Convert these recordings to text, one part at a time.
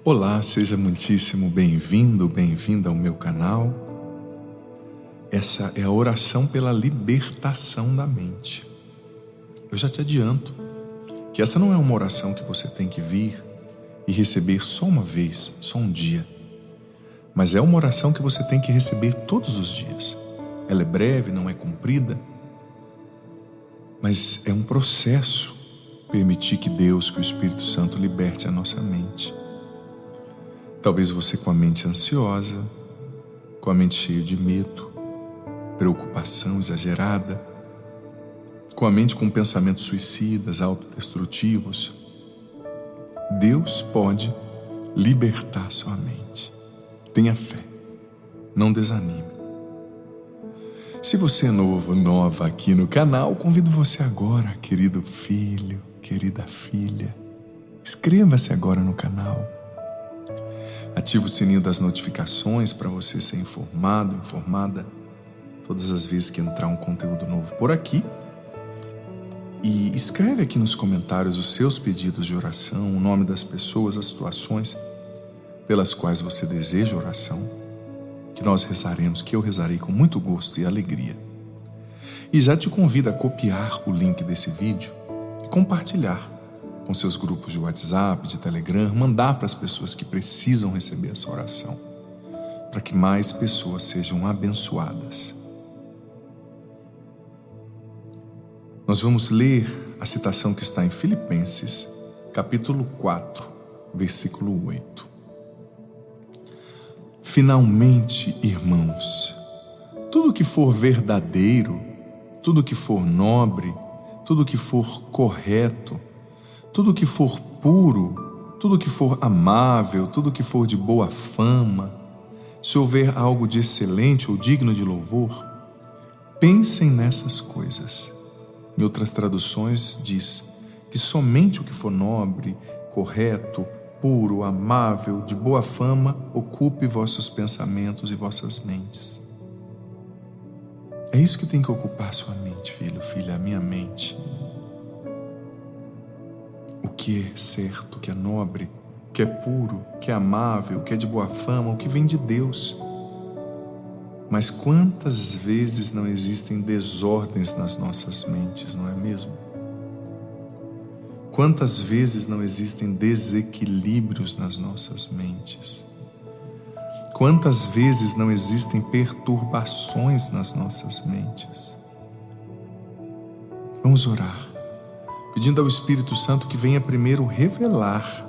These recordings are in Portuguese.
Olá, seja muitíssimo bem-vindo, bem-vinda ao meu canal. Essa é a oração pela libertação da mente. Eu já te adianto que essa não é uma oração que você tem que vir e receber só uma vez, só um dia. Mas é uma oração que você tem que receber todos os dias. Ela é breve, não é comprida, mas é um processo permitir que Deus, que o Espírito Santo liberte a nossa mente. Talvez você com a mente ansiosa, com a mente cheia de medo, preocupação exagerada, com a mente com pensamentos suicidas, autodestrutivos. Deus pode libertar sua mente. Tenha fé, não desanime. Se você é novo, nova aqui no canal, convido você agora, querido filho, querida filha, inscreva-se agora no canal. Ative o sininho das notificações para você ser informado, informada todas as vezes que entrar um conteúdo novo por aqui. E escreve aqui nos comentários os seus pedidos de oração, o nome das pessoas, as situações pelas quais você deseja oração, que nós rezaremos, que eu rezarei com muito gosto e alegria. E já te convido a copiar o link desse vídeo e compartilhar com seus grupos de WhatsApp, de Telegram, mandar para as pessoas que precisam receber essa oração, para que mais pessoas sejam abençoadas. Nós vamos ler a citação que está em Filipenses, capítulo 4, versículo 8. Finalmente, irmãos, tudo que for verdadeiro, tudo que for nobre, tudo que for correto, tudo que for puro, tudo que for amável, tudo que for de boa fama, se houver algo de excelente ou digno de louvor, pensem nessas coisas. Em outras traduções diz que somente o que for nobre, correto, puro, amável, de boa fama, ocupe vossos pensamentos e vossas mentes. É isso que tem que ocupar sua mente, filho, filha, a minha mente. O que é certo, o que é nobre, o que é puro, o que é amável, o que é de boa fama, o que vem de Deus. Mas quantas vezes não existem desordens nas nossas mentes, não é mesmo? Quantas vezes não existem desequilíbrios nas nossas mentes? Quantas vezes não existem perturbações nas nossas mentes? Vamos orar, pedindo ao Espírito Santo que venha primeiro revelar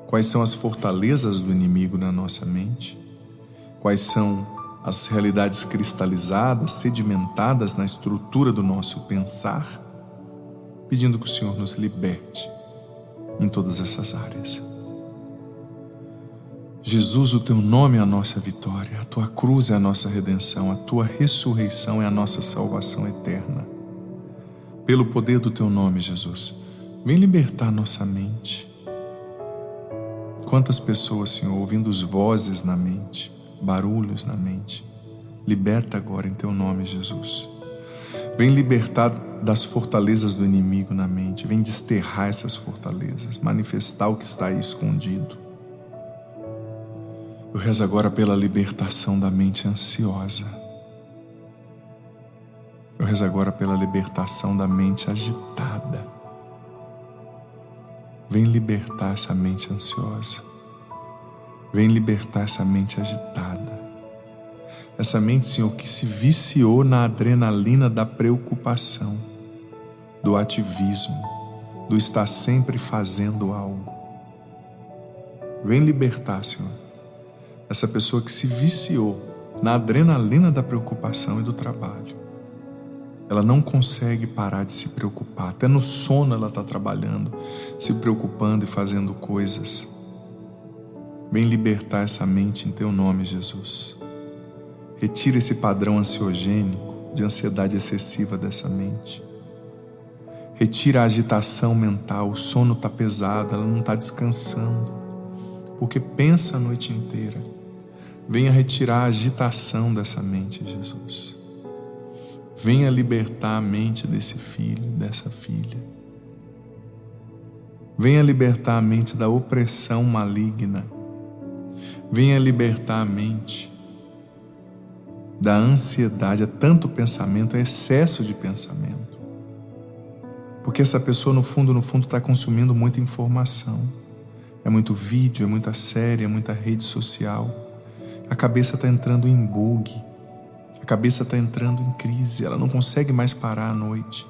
quais são as fortalezas do inimigo na nossa mente, quais são as realidades cristalizadas, sedimentadas na estrutura do nosso pensar, pedindo que o Senhor nos liberte em todas essas áreas. Jesus, o teu nome é a nossa vitória, a tua cruz é a nossa redenção, a tua ressurreição é a nossa salvação eterna. Pelo poder do teu nome, Jesus, vem libertar nossa mente. Quantas pessoas, Senhor, ouvindo as vozes na mente, barulhos na mente, liberta agora em teu nome, Jesus. Vem libertar das fortalezas do inimigo na mente, vem desterrar essas fortalezas, manifestar o que está aí escondido. Eu rezo agora pela libertação da mente ansiosa. Eu rezo agora pela libertação da mente agitada. Vem libertar essa mente ansiosa. Vem libertar essa mente agitada. Essa mente, Senhor, que se viciou na adrenalina da preocupação, do ativismo, do estar sempre fazendo algo. Vem libertar, Senhor, essa pessoa que se viciou na adrenalina da preocupação e do trabalho. Ela não consegue parar de se preocupar. Até no sono ela está trabalhando, se preocupando e fazendo coisas. Vem libertar essa mente em teu nome, Jesus. Retira esse padrão ansiogênico de ansiedade excessiva dessa mente. Retira a agitação mental, o sono está pesado, ela não está descansando, porque pensa a noite inteira. Venha retirar a agitação dessa mente, Jesus. Venha libertar a mente desse filho, dessa filha. Venha libertar a mente da opressão maligna. Venha libertar a mente da ansiedade. É tanto pensamento, é excesso de pensamento. Porque essa pessoa, no fundo, está consumindo muita informação. É muito vídeo, é muita série, é muita rede social. A cabeça está entrando em bug. A cabeça está entrando em crise. Ela não consegue mais parar à noite.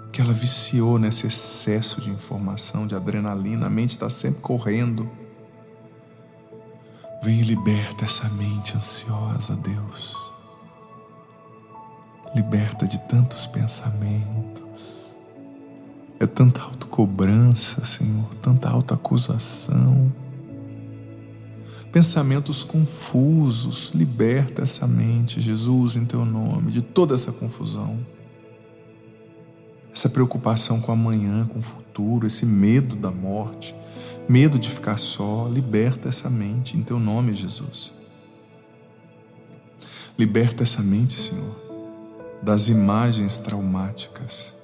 Porque ela viciou nesse excesso de informação, de adrenalina. A mente está sempre correndo. Vem e liberta essa mente ansiosa, Deus. Liberta de tantos pensamentos. É tanta autocobrança, Senhor, tanta autoacusação. Pensamentos confusos. Liberta essa mente, Jesus, em Teu nome, de toda essa confusão. Essa preocupação com amanhã, com o futuro, esse medo da morte, medo de ficar só. Liberta essa mente em Teu nome, Jesus. Liberta essa mente, Senhor, das imagens traumáticas,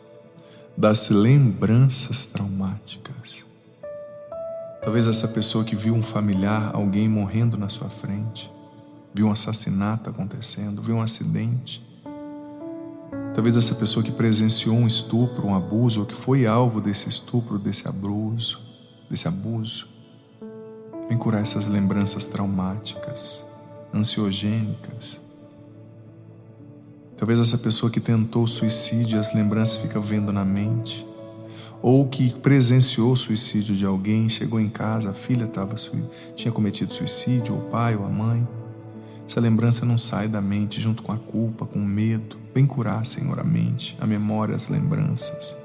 das lembranças traumáticas. Talvez essa pessoa que viu um familiar, alguém morrendo na sua frente, viu um assassinato acontecendo, viu um acidente. Talvez essa pessoa que presenciou um estupro, um abuso, ou que foi alvo desse estupro, desse abuso. Vem curar essas lembranças traumáticas, ansiogênicas. Talvez essa pessoa que tentou suicídio e as lembranças ficam vendo na mente. Ou que presenciou o suicídio de alguém, chegou em casa, a filha tinha cometido suicídio, ou o pai, ou a mãe. Essa lembrança não sai da mente junto com a culpa, com o medo. Vem curar, Senhor, a mente, a memória, as lembranças.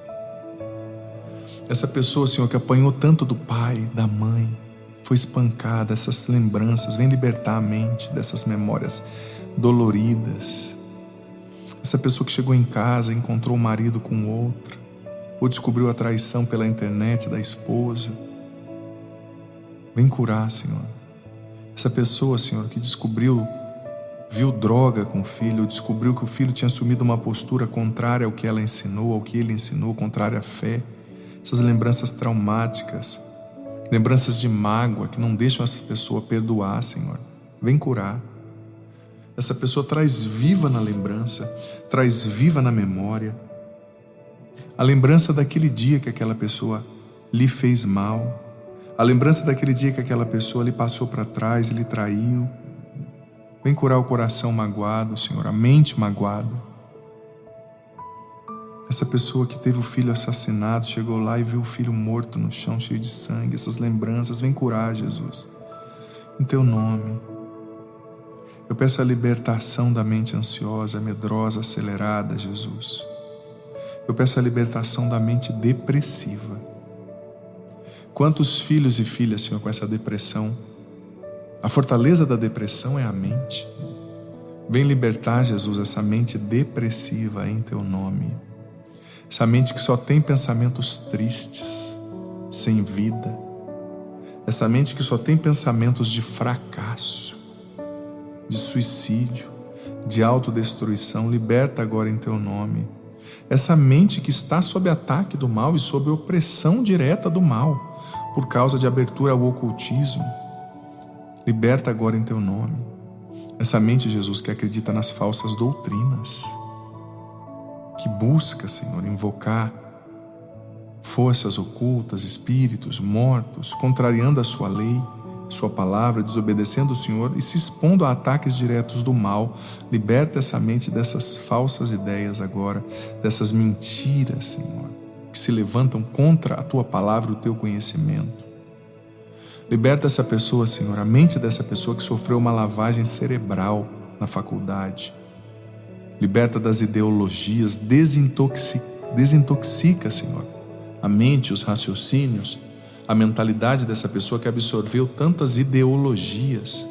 Essa pessoa, Senhor, que apanhou tanto do pai, da mãe, foi espancada, essas lembranças, vem libertar a mente dessas memórias doloridas. Essa pessoa que chegou em casa, encontrou o marido com outra, ou descobriu a traição pela internet da esposa. Vem curar, Senhor. Essa pessoa, Senhor, que viu droga com o filho, ou descobriu que o filho tinha assumido uma postura contrária ao que ela ensinou, ao que ele ensinou, contrária à fé. Essas lembranças traumáticas, lembranças de mágoa que não deixam essa pessoa perdoar, Senhor. Vem curar. Essa pessoa traz viva na lembrança, traz viva na memória a lembrança daquele dia que aquela pessoa lhe fez mal, a lembrança daquele dia que aquela pessoa lhe passou para trás, lhe traiu. Vem curar o coração magoado, Senhor, a mente magoada. Essa pessoa que teve o filho assassinado, chegou lá e viu o filho morto no chão, cheio de sangue. Essas lembranças, vem curar, Jesus. Em Teu nome. Eu peço a libertação da mente ansiosa, medrosa, acelerada, Jesus. Eu peço a libertação da mente depressiva. Quantos filhos e filhas, Senhor, com essa depressão? A fortaleza da depressão é a mente. Vem libertar, Jesus, essa mente depressiva em Teu nome. Essa mente que só tem pensamentos tristes, sem vida. Essa mente que só tem pensamentos de fracasso, de suicídio, de autodestruição. Liberta agora em Teu nome. Essa mente que está sob ataque do mal e sob opressão direta do mal, por causa de abertura ao ocultismo. Liberta agora em Teu nome. Essa mente, Jesus, que acredita nas falsas doutrinas, que busca, Senhor, invocar forças ocultas, espíritos mortos, contrariando a Sua lei, Sua palavra, desobedecendo o Senhor e se expondo a ataques diretos do mal. Liberta essa mente dessas falsas ideias agora, dessas mentiras, Senhor, que se levantam contra a Tua palavra e o Teu conhecimento. Liberta essa pessoa, Senhor, a mente dessa pessoa que sofreu uma lavagem cerebral na faculdade. Liberta das ideologias, desintoxica, Senhor, a mente, os raciocínios, a mentalidade dessa pessoa que absorveu tantas ideologias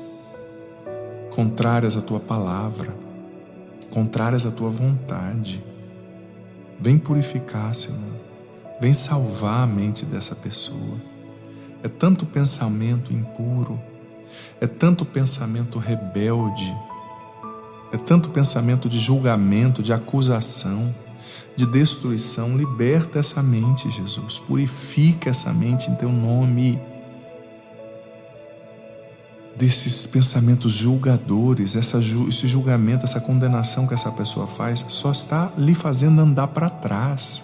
contrárias à Tua palavra, contrárias à Tua vontade. Vem purificar, Senhor. Vem salvar a mente dessa pessoa. É tanto pensamento impuro, é tanto pensamento rebelde, é tanto pensamento de julgamento, de acusação, de destruição. Liberta essa mente, Jesus. Purifica essa mente em Teu nome. Desses pensamentos julgadores, esse julgamento, essa condenação que essa pessoa faz, só está lhe fazendo andar para trás.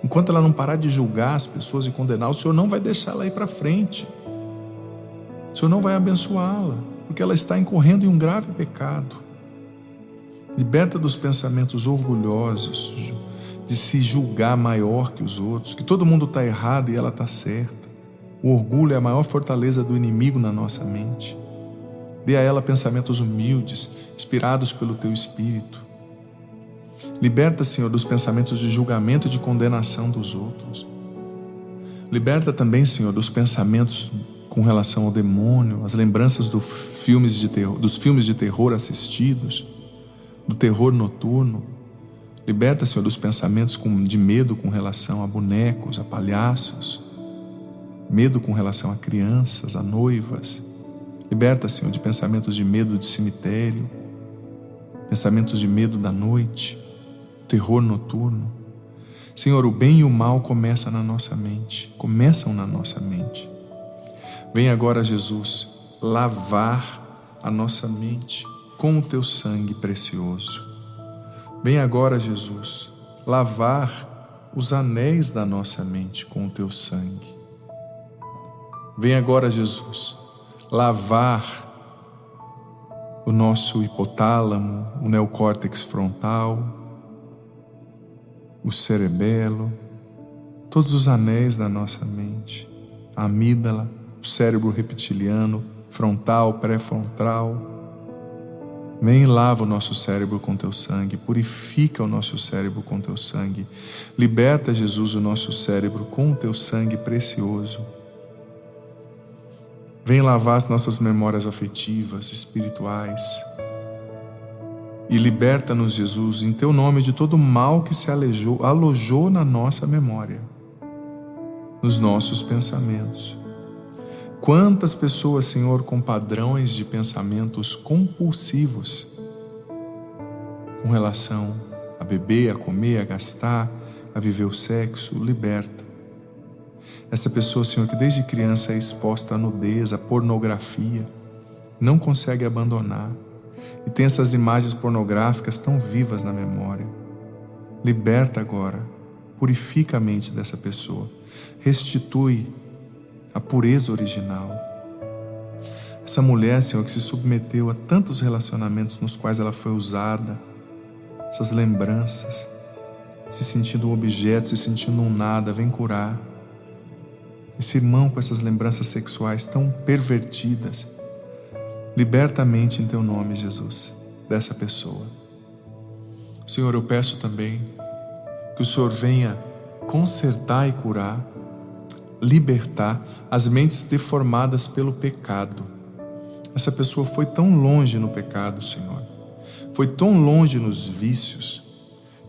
Enquanto ela não parar de julgar as pessoas e condenar, o Senhor não vai deixar ela ir para frente. O Senhor não vai abençoá-la, porque ela está incorrendo em um grave pecado. Liberta dos pensamentos orgulhosos, de se julgar maior que os outros, que todo mundo está errado e ela está certa. O orgulho é a maior fortaleza do inimigo na nossa mente. Dê a ela pensamentos humildes, inspirados pelo Teu Espírito. Liberta, Senhor, dos pensamentos de julgamento e de condenação dos outros. Liberta também, Senhor, dos pensamentos com relação ao demônio, as lembranças dos filmes de terror assistidos, do terror noturno. Liberta, Senhor, dos pensamentos de medo com relação a bonecos, a palhaços, medo com relação a crianças, a noivas. Liberta, Senhor, de pensamentos de medo de cemitério, pensamentos de medo da noite, terror noturno. Senhor, o bem e o mal começam na nossa mente. Vem agora, Jesus, lavar a nossa mente com o Teu sangue precioso. Vem agora, Jesus, lavar os anéis da nossa mente com o Teu sangue. Vem agora, Jesus, lavar o nosso hipotálamo, o neocórtex frontal, o cerebelo, todos os anéis da nossa mente, a amígdala, o cérebro reptiliano, frontal, pré-frontal. Vem e lava o nosso cérebro com Teu sangue, purifica o nosso cérebro com Teu sangue. Liberta, Jesus, o nosso cérebro com o Teu sangue precioso. Vem lavar as nossas memórias afetivas, espirituais. E liberta-nos, Jesus, em Teu nome, de todo mal que se alojou na nossa memória, nos nossos pensamentos. Quantas pessoas, Senhor, com padrões de pensamentos compulsivos com relação a beber, a comer, a gastar, a viver o sexo, liberta. Essa pessoa, Senhor, que desde criança é exposta à nudez, à pornografia, não consegue abandonar e tem essas imagens pornográficas tão vivas na memória. Liberta agora, purifica a mente dessa pessoa, restitui a pureza original. Essa mulher, Senhor, que se submeteu a tantos relacionamentos nos quais ela foi usada, essas lembranças, se sentindo um objeto, se sentindo um nada, vem curar. Esse irmão com essas lembranças sexuais tão pervertidas, liberta a mente em Teu nome, Jesus, dessa pessoa. Senhor, eu peço também que o Senhor venha consertar e curar, libertar as mentes deformadas pelo pecado. Essa pessoa foi tão longe no pecado, Senhor, foi tão longe nos vícios,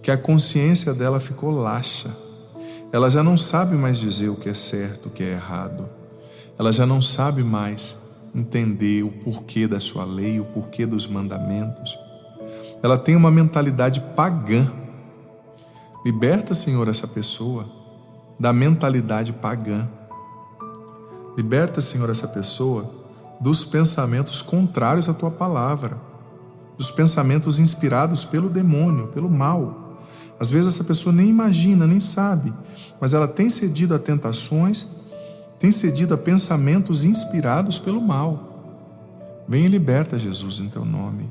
que a consciência dela ficou laxa. Ela já não sabe mais dizer o que é certo, o que é errado. Ela já não sabe mais entender o porquê da sua lei, o porquê dos mandamentos. Ela tem uma mentalidade pagã. Liberta, Senhor, essa pessoa da mentalidade pagã. Liberta, Senhor, essa pessoa dos pensamentos contrários à Tua palavra, dos pensamentos inspirados pelo demônio, pelo mal. Às vezes essa pessoa nem imagina, nem sabe, mas ela tem cedido a tentações, tem cedido a pensamentos inspirados pelo mal. Vem e liberta, Jesus, em Teu nome.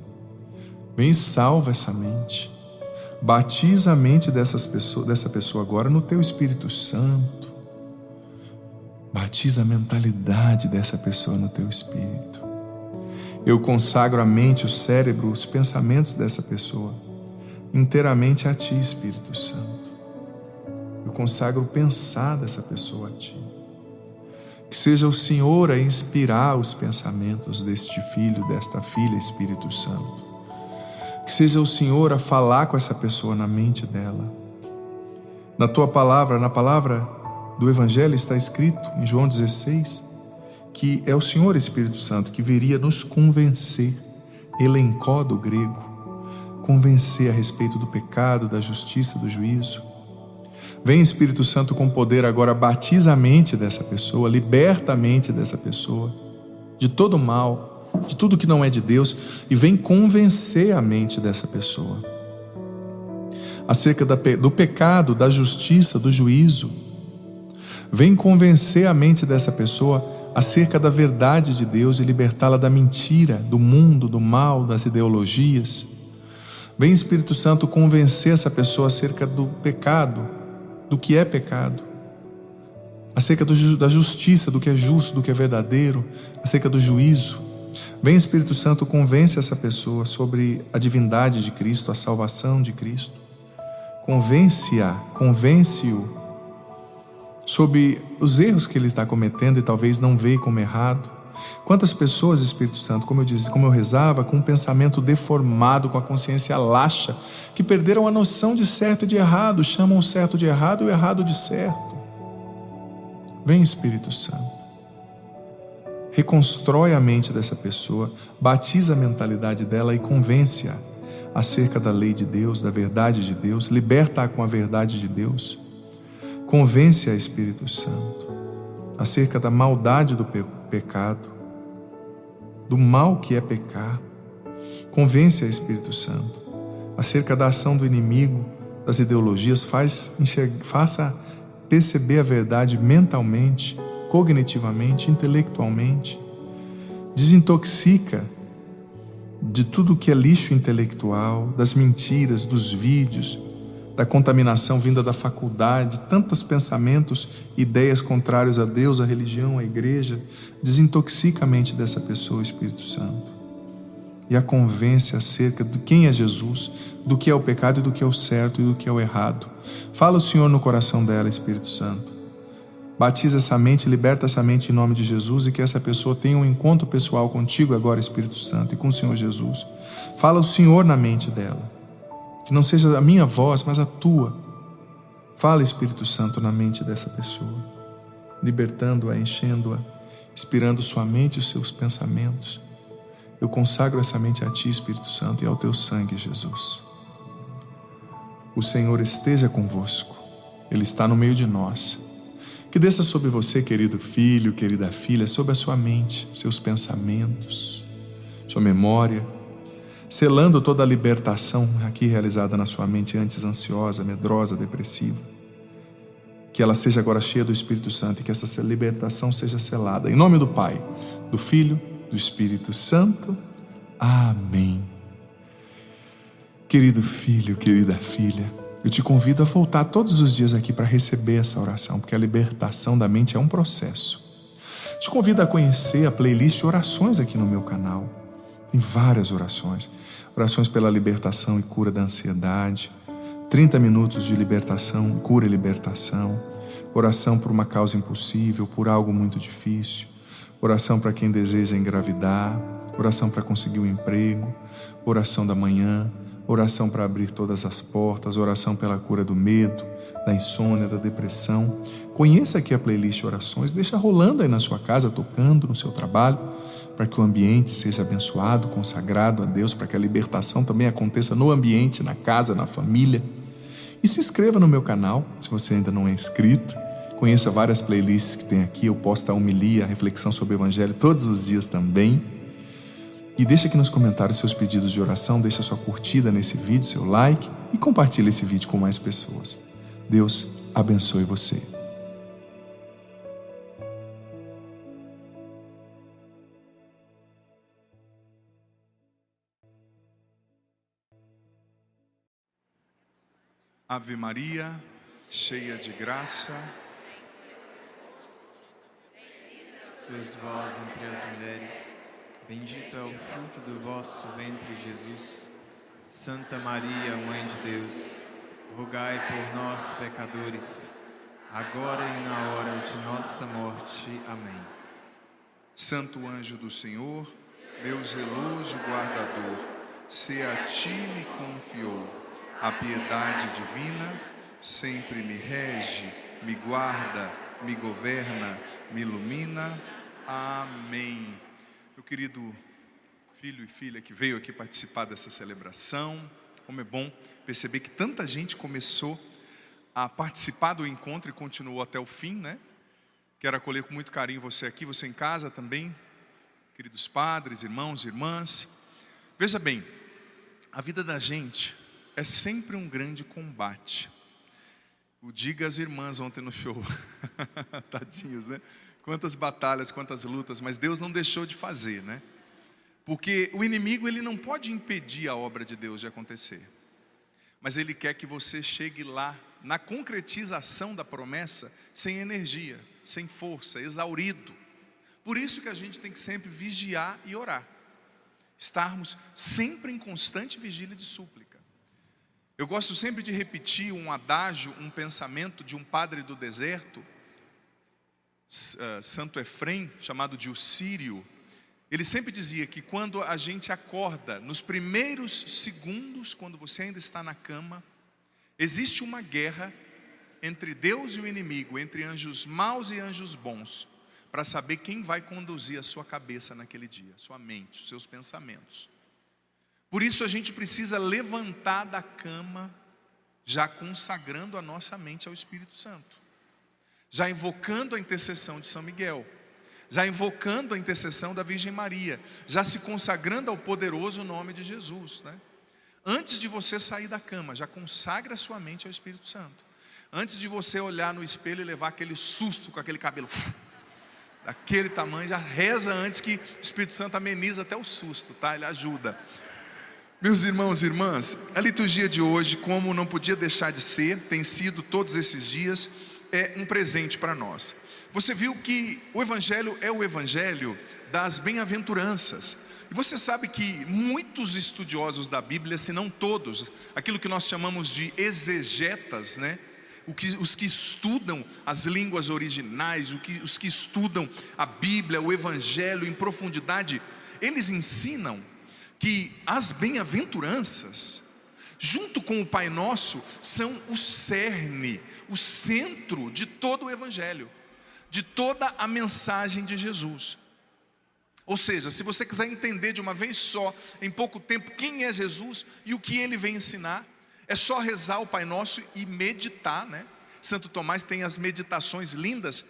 Vem e salva essa mente. Batiza a mente dessa pessoa agora no Teu Espírito Santo. Batiza a mentalidade dessa pessoa no Teu Espírito. Eu consagro a mente, o cérebro, os pensamentos dessa pessoa inteiramente a Ti, Espírito Santo. Eu consagro o pensar dessa pessoa a Ti. Que seja o Senhor a inspirar os pensamentos deste filho, desta filha, Espírito Santo. Que seja o Senhor a falar com essa pessoa na mente dela. Na Tua palavra, na palavra do Evangelho está escrito, em João 16, que é o Senhor, Espírito Santo, que viria nos convencer, elencó do grego, convencer a respeito do pecado, da justiça, do juízo. Vem, Espírito Santo, com poder agora, batiza a mente dessa pessoa, liberta a mente dessa pessoa de todo mal, de tudo que não é de Deus, e vem convencer a mente dessa pessoa acerca do pecado, da justiça, do juízo. Vem convencer a mente dessa pessoa acerca da verdade de Deus e libertá-la da mentira, do mundo, do mal, das ideologias. Vem, Espírito Santo, convencer essa pessoa acerca do pecado, do que é pecado, acerca da justiça, do que é justo, do que é verdadeiro, acerca do juízo. Vem, Espírito Santo, convence essa pessoa sobre a divindade de Cristo, a salvação de Cristo. Convence-o sobre os erros que ele está cometendo e talvez não vê como errado. Quantas pessoas, Espírito Santo, como eu rezava, com um pensamento deformado, com a consciência laxa, que perderam a noção de certo e de errado, chamam o certo de errado e o errado de certo. Vem, Espírito Santo, reconstrói a mente dessa pessoa, batiza a mentalidade dela e convence-a acerca da lei de Deus, da verdade de Deus, liberta-a com a verdade de Deus. Convence-a, Espírito Santo, acerca da maldade do pecado, do mal que é pecar. Convence-a, Espírito Santo, acerca da ação do inimigo, das ideologias. Faça perceber a verdade mentalmente, cognitivamente, intelectualmente. Desintoxica de tudo que é lixo intelectual, das mentiras, dos vídeos, da contaminação vinda da faculdade, tantos pensamentos, ideias contrários a Deus, a religião, a igreja. Desintoxica a mente dessa pessoa, Espírito Santo, e a convence acerca de quem é Jesus, do que é o pecado e do que é o certo e do que é o errado. Fala o Senhor no coração dela, Espírito Santo. Batiza essa mente, liberta essa mente em nome de Jesus, e que essa pessoa tenha um encontro pessoal contigo agora, Espírito Santo, e com o Senhor Jesus. Fala o Senhor na mente dela, que não seja a minha voz, mas a tua. Fala, Espírito Santo, na mente dessa pessoa, libertando-a, enchendo-a, inspirando sua mente e os seus pensamentos. Eu consagro essa mente a ti, Espírito Santo, e ao teu sangue, Jesus. O Senhor esteja convosco, Ele está no meio de nós. Que desça sobre você, querido filho, querida filha, sobre a sua mente, seus pensamentos, sua memória, selando toda a libertação aqui realizada na sua mente antes ansiosa, medrosa, depressiva. Que ela seja agora cheia do Espírito Santo e que essa libertação seja selada. Em nome do Pai, do Filho, do Espírito Santo. Amém. Querido filho, querida filha, eu te convido a voltar todos os dias aqui para receber essa oração, porque a libertação da mente é um processo. Te convido a conhecer a playlist de orações aqui no meu canal. Tem várias orações. Orações pela libertação e cura da ansiedade. 30 minutos de libertação, cura e libertação. Oração por uma causa impossível, por algo muito difícil. Oração para quem deseja engravidar. Oração para conseguir um emprego. Oração da manhã. Oração para abrir todas as portas, oração pela cura do medo, da insônia, da depressão. Conheça aqui a playlist de orações, deixa rolando aí na sua casa, tocando no seu trabalho, para que o ambiente seja abençoado, consagrado a Deus, para que a libertação também aconteça no ambiente, na casa, na família. E se inscreva no meu canal, se você ainda não é inscrito. Conheça várias playlists que tem aqui, eu posto a homilia, a reflexão sobre o Evangelho todos os dias também. E deixa aqui nos comentários seus pedidos de oração, deixa sua curtida nesse vídeo, seu like e compartilha esse vídeo com mais pessoas. Deus abençoe você. Ave Maria, cheia de graça, sois vós entre as mulheres, bendito é o fruto do vosso ventre, Jesus. Santa Maria, Mãe de Deus, rogai por nós, pecadores, agora e na hora de nossa morte. Amém. Santo anjo do Senhor, meu zeloso guardador, se a ti me confiou a piedade divina, sempre me rege, me guarda, me governa, me ilumina. Amém. Meu querido filho e filha que veio aqui participar dessa celebração, Como é bom perceber que tanta gente começou a participar do encontro e continuou até o fim, né? Quero acolher com muito carinho você aqui, você em casa também, queridos padres, irmãos e irmãs. Veja bem, a vida da gente é sempre um grande combate. O diga às irmãs ontem no show, tadinhos, né? Quantas batalhas, quantas lutas, mas Deus não deixou de fazer, né? Porque o inimigo, ele não pode impedir a obra de Deus de acontecer, mas ele quer que você chegue lá, na concretização da promessa, sem energia, sem força, exaurido. Por isso que a gente tem que sempre vigiar e orar, estarmos sempre em constante vigília de súplica. Eu gosto sempre de repetir um adágio, um pensamento de um padre do deserto, Santo Efrem, chamado de o Sírio. Ele sempre dizia que quando a gente acorda, nos primeiros segundos, quando você ainda está na cama, existe uma guerra entre Deus e o inimigo, entre anjos maus e anjos bons, para saber quem vai conduzir a sua cabeça naquele dia, sua mente, os seus pensamentos. Por isso a gente precisa levantar da cama, já consagrando a nossa mente ao Espírito Santo, já invocando a intercessão de São Miguel, já invocando a intercessão da Virgem Maria, já se consagrando ao poderoso nome de Jesus, né? Antes de você sair da cama, já consagra a sua mente ao Espírito Santo. Antes de você olhar no espelho e levar aquele susto com aquele cabelo daquele tamanho, já reza antes, que o Espírito Santo ameniza até o susto, tá? Ele ajuda. Meus irmãos e irmãs, a liturgia de hoje, como não podia deixar de ser, tem sido todos esses dias, é um presente para nós. Você viu que o Evangelho é o Evangelho das bem-aventuranças. E você sabe que muitos estudiosos da Bíblia, se não todos, aquilo que nós chamamos de exegetas, né? Os que estudam as línguas originais, os que estudam a Bíblia, o Evangelho em profundidade, eles ensinam que as bem-aventuranças, junto com o Pai Nosso, são o cerne, o centro de todo o Evangelho, de toda a mensagem de Jesus. Ou seja, se você quiser entender de uma vez só, em pouco tempo, quem é Jesus e o que Ele vem ensinar, é só rezar o Pai Nosso e meditar, né? Santo Tomás tem as meditações lindas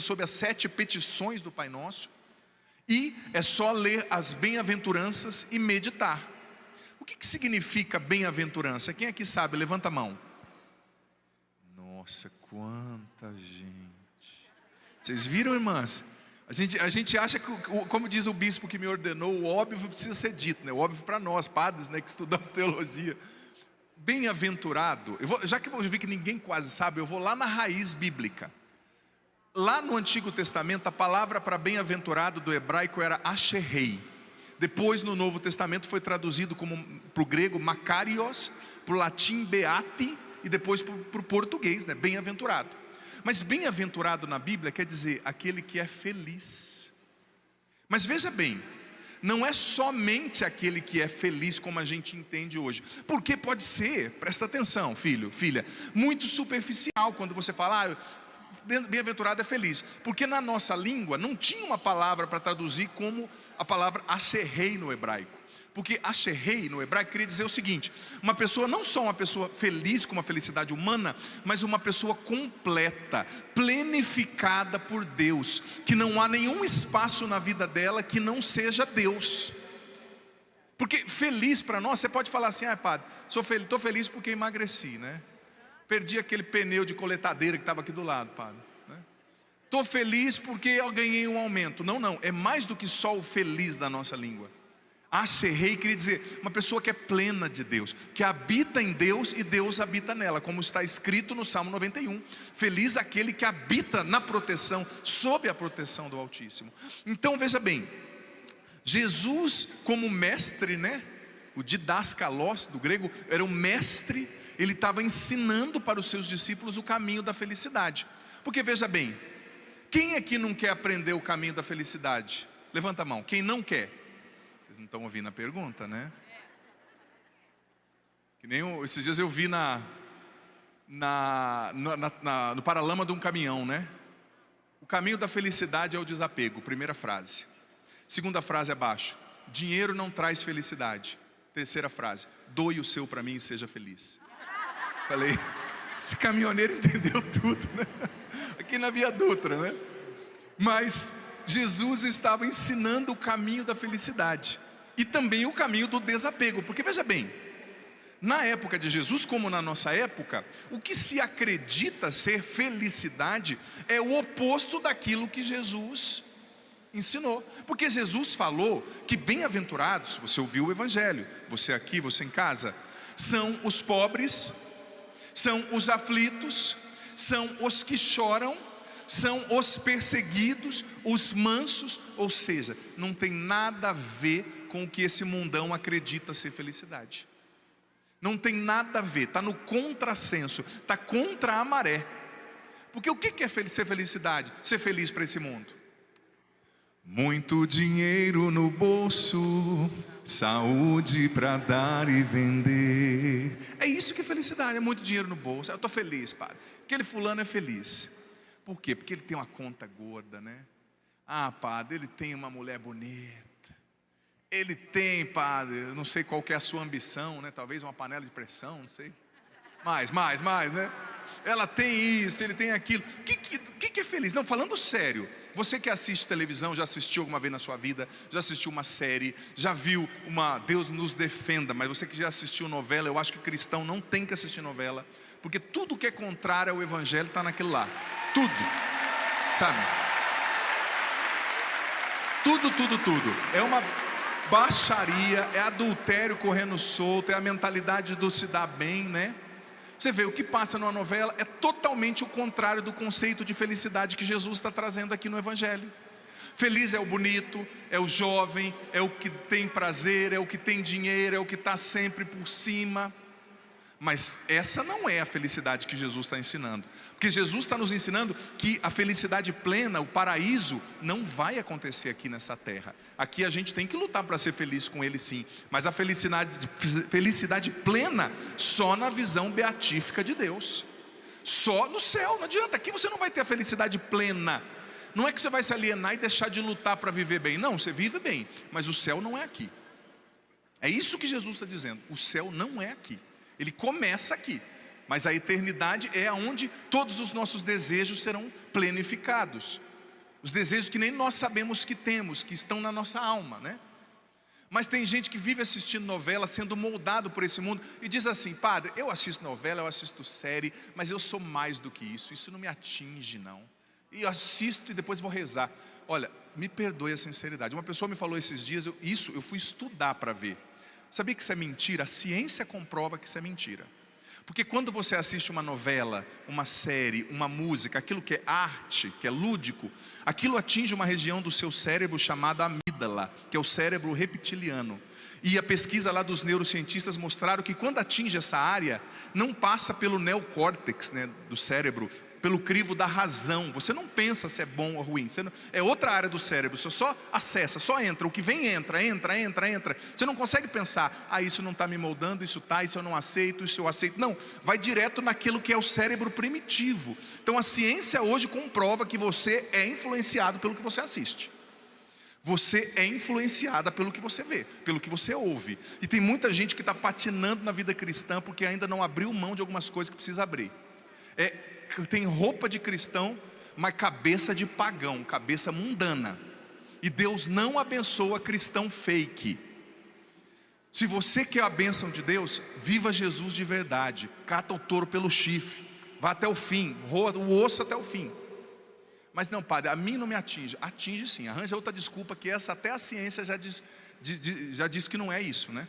sobre as 7 petições do Pai Nosso. E é só ler as bem-aventuranças e meditar. O que significa bem-aventurança? Quem aqui sabe? Levanta a mão. Nossa, quanta gente. Vocês viram, irmãs? A gente acha que, como diz o bispo que me ordenou, o óbvio precisa ser dito, né? O óbvio para nós, padres, né, que estudamos teologia. Bem-aventurado, já que eu vi que ninguém quase sabe, eu vou lá na raiz bíblica. Lá no Antigo Testamento, a palavra para bem-aventurado do hebraico era asherei. Depois, no Novo Testamento, foi traduzido para o grego makarios, para o latim beati, e depois para o português, né, bem-aventurado. Mas bem-aventurado na Bíblia quer dizer aquele que é feliz. Mas veja bem, não é somente aquele que é feliz como a gente entende hoje. Porque pode ser, presta atenção, filho, filha, muito superficial quando você fala, bem-aventurado é feliz. Porque na nossa língua não tinha uma palavra para traduzir como a palavra asherei no hebraico. Porque asherei no hebraico queria dizer o seguinte: uma pessoa, não só uma pessoa feliz com uma felicidade humana, mas uma pessoa completa, plenificada por Deus, que não há nenhum espaço na vida dela que não seja Deus. Porque feliz para nós, você pode falar assim, padre, estou feliz porque emagreci, né? Perdi aquele pneu de coletadeira que estava aqui do lado, padre, né? Estou feliz porque eu ganhei um aumento. Não, é mais do que só o feliz da nossa língua. Asherei queria dizer uma pessoa que é plena de Deus, que habita em Deus e Deus habita nela, como está escrito no Salmo 91. Feliz aquele que habita na proteção, sob a proteção do Altíssimo. Então veja bem, Jesus como mestre, né? O didaskalos do grego era um mestre. Ele estava ensinando para os seus discípulos o caminho da felicidade. Porque veja bem, quem aqui não quer aprender o caminho da felicidade? Levanta a mão, quem não quer? Vocês não estão ouvindo a pergunta, né? Que nem esses dias eu vi no paralama de um caminhão, né? O caminho da felicidade é o desapego, primeira frase. Segunda frase abaixo: dinheiro não traz felicidade. Terceira frase: doe o seu para mim e seja feliz. Falei, esse caminhoneiro entendeu tudo, né? Aqui na Via Dutra, né? Mas Jesus estava ensinando o caminho da felicidade e também o caminho do desapego, porque veja bem, na época de Jesus, como na nossa época, o que se acredita ser felicidade é o oposto daquilo que Jesus ensinou. Porque Jesus falou que bem-aventurados, você ouviu o Evangelho, você aqui, você em casa, são os pobres, são os aflitos, são os que choram, são os perseguidos, os mansos. Ou seja, não tem nada a ver com o que esse mundão acredita ser felicidade. Não tem nada a ver, está no contrassenso, está contra a maré. Porque o que é ser felicidade? Ser feliz para esse mundo. Muito dinheiro no bolso, saúde para dar e vender. É isso que é felicidade, é muito dinheiro no bolso. Eu estou feliz, padre. Aquele fulano é feliz. Por quê? Porque ele tem uma conta gorda, né? Ah, padre, ele tem uma mulher bonita. Ele tem, padre, eu não sei qual que é a sua ambição, né? Talvez uma panela de pressão, não sei. Mais, né? Ela tem isso, ele tem aquilo. O que é feliz? Não, falando sério. Você que assiste televisão, já assistiu alguma vez na sua vida, já assistiu uma série, já viu uma Deus nos defenda, mas você que já assistiu novela, eu acho que cristão não tem que assistir novela, porque tudo que é contrário ao Evangelho está naquilo lá. Tudo, sabe? Tudo. É uma baixaria, é adultério correndo solto, é a mentalidade do se dar bem, né? Você vê, o que passa numa novela é totalmente o contrário do conceito de felicidade que Jesus está trazendo aqui no Evangelho. Feliz é o bonito, é o jovem, é o que tem prazer, é o que tem dinheiro, é o que está sempre por cima. Mas essa não é a felicidade que Jesus está ensinando. Porque Jesus está nos ensinando que a felicidade plena, o paraíso, não vai acontecer aqui nessa terra. Aqui a gente tem que lutar para ser feliz com Ele, sim. Mas a felicidade plena só na visão beatífica de Deus. Só no céu, não adianta. Aqui você não vai ter a felicidade plena. Não é que você vai se alienar e deixar de lutar para viver bem. Não, você vive bem, mas o céu não é aqui. É isso que Jesus está dizendo. O céu não é aqui. Ele começa aqui, mas a eternidade é onde todos os nossos desejos serão plenificados. Os desejos que nem nós sabemos que temos, que estão na nossa alma, né? Mas tem gente que vive assistindo novela, sendo moldado por esse mundo, e diz assim: padre, eu assisto novela, eu assisto série, mas eu sou mais do que isso não me atinge não. E eu assisto e depois vou rezar. Olha, me perdoe a sinceridade, uma pessoa me falou esses dias, eu fui estudar para ver. Sabia que isso é mentira? A ciência comprova que isso é mentira. Porque quando você assiste uma novela, uma série, uma música, aquilo que é arte, que é lúdico, aquilo atinge uma região do seu cérebro chamada amígdala, que é o cérebro reptiliano. E a pesquisa lá dos neurocientistas mostraram que quando atinge essa área, não passa pelo neocórtex, né, do cérebro, pelo crivo da razão. Você não pensa se é bom ou ruim. É outra área do cérebro. Você só acessa, só entra. O que vem entra. Você não consegue pensar: ah, isso não está me moldando, isso eu não aceito, isso eu aceito. Não, vai direto naquilo que é o cérebro primitivo. Então a ciência hoje comprova que você é influenciado pelo que você assiste. Você é influenciada pelo que você vê, pelo que você ouve. E tem muita gente que está patinando na vida cristã porque ainda não abriu mão de algumas coisas que precisa abrir. Tem roupa de cristão, mas cabeça de pagão, cabeça mundana. E Deus não abençoa cristão fake. Se você quer a bênção de Deus, viva Jesus de verdade. Cata o touro pelo chifre, vá até o fim, roa o osso até o fim. Mas não, padre, a mim não me atinge. Atinge sim, arranja outra desculpa, que essa até a ciência já diz que não é isso, né?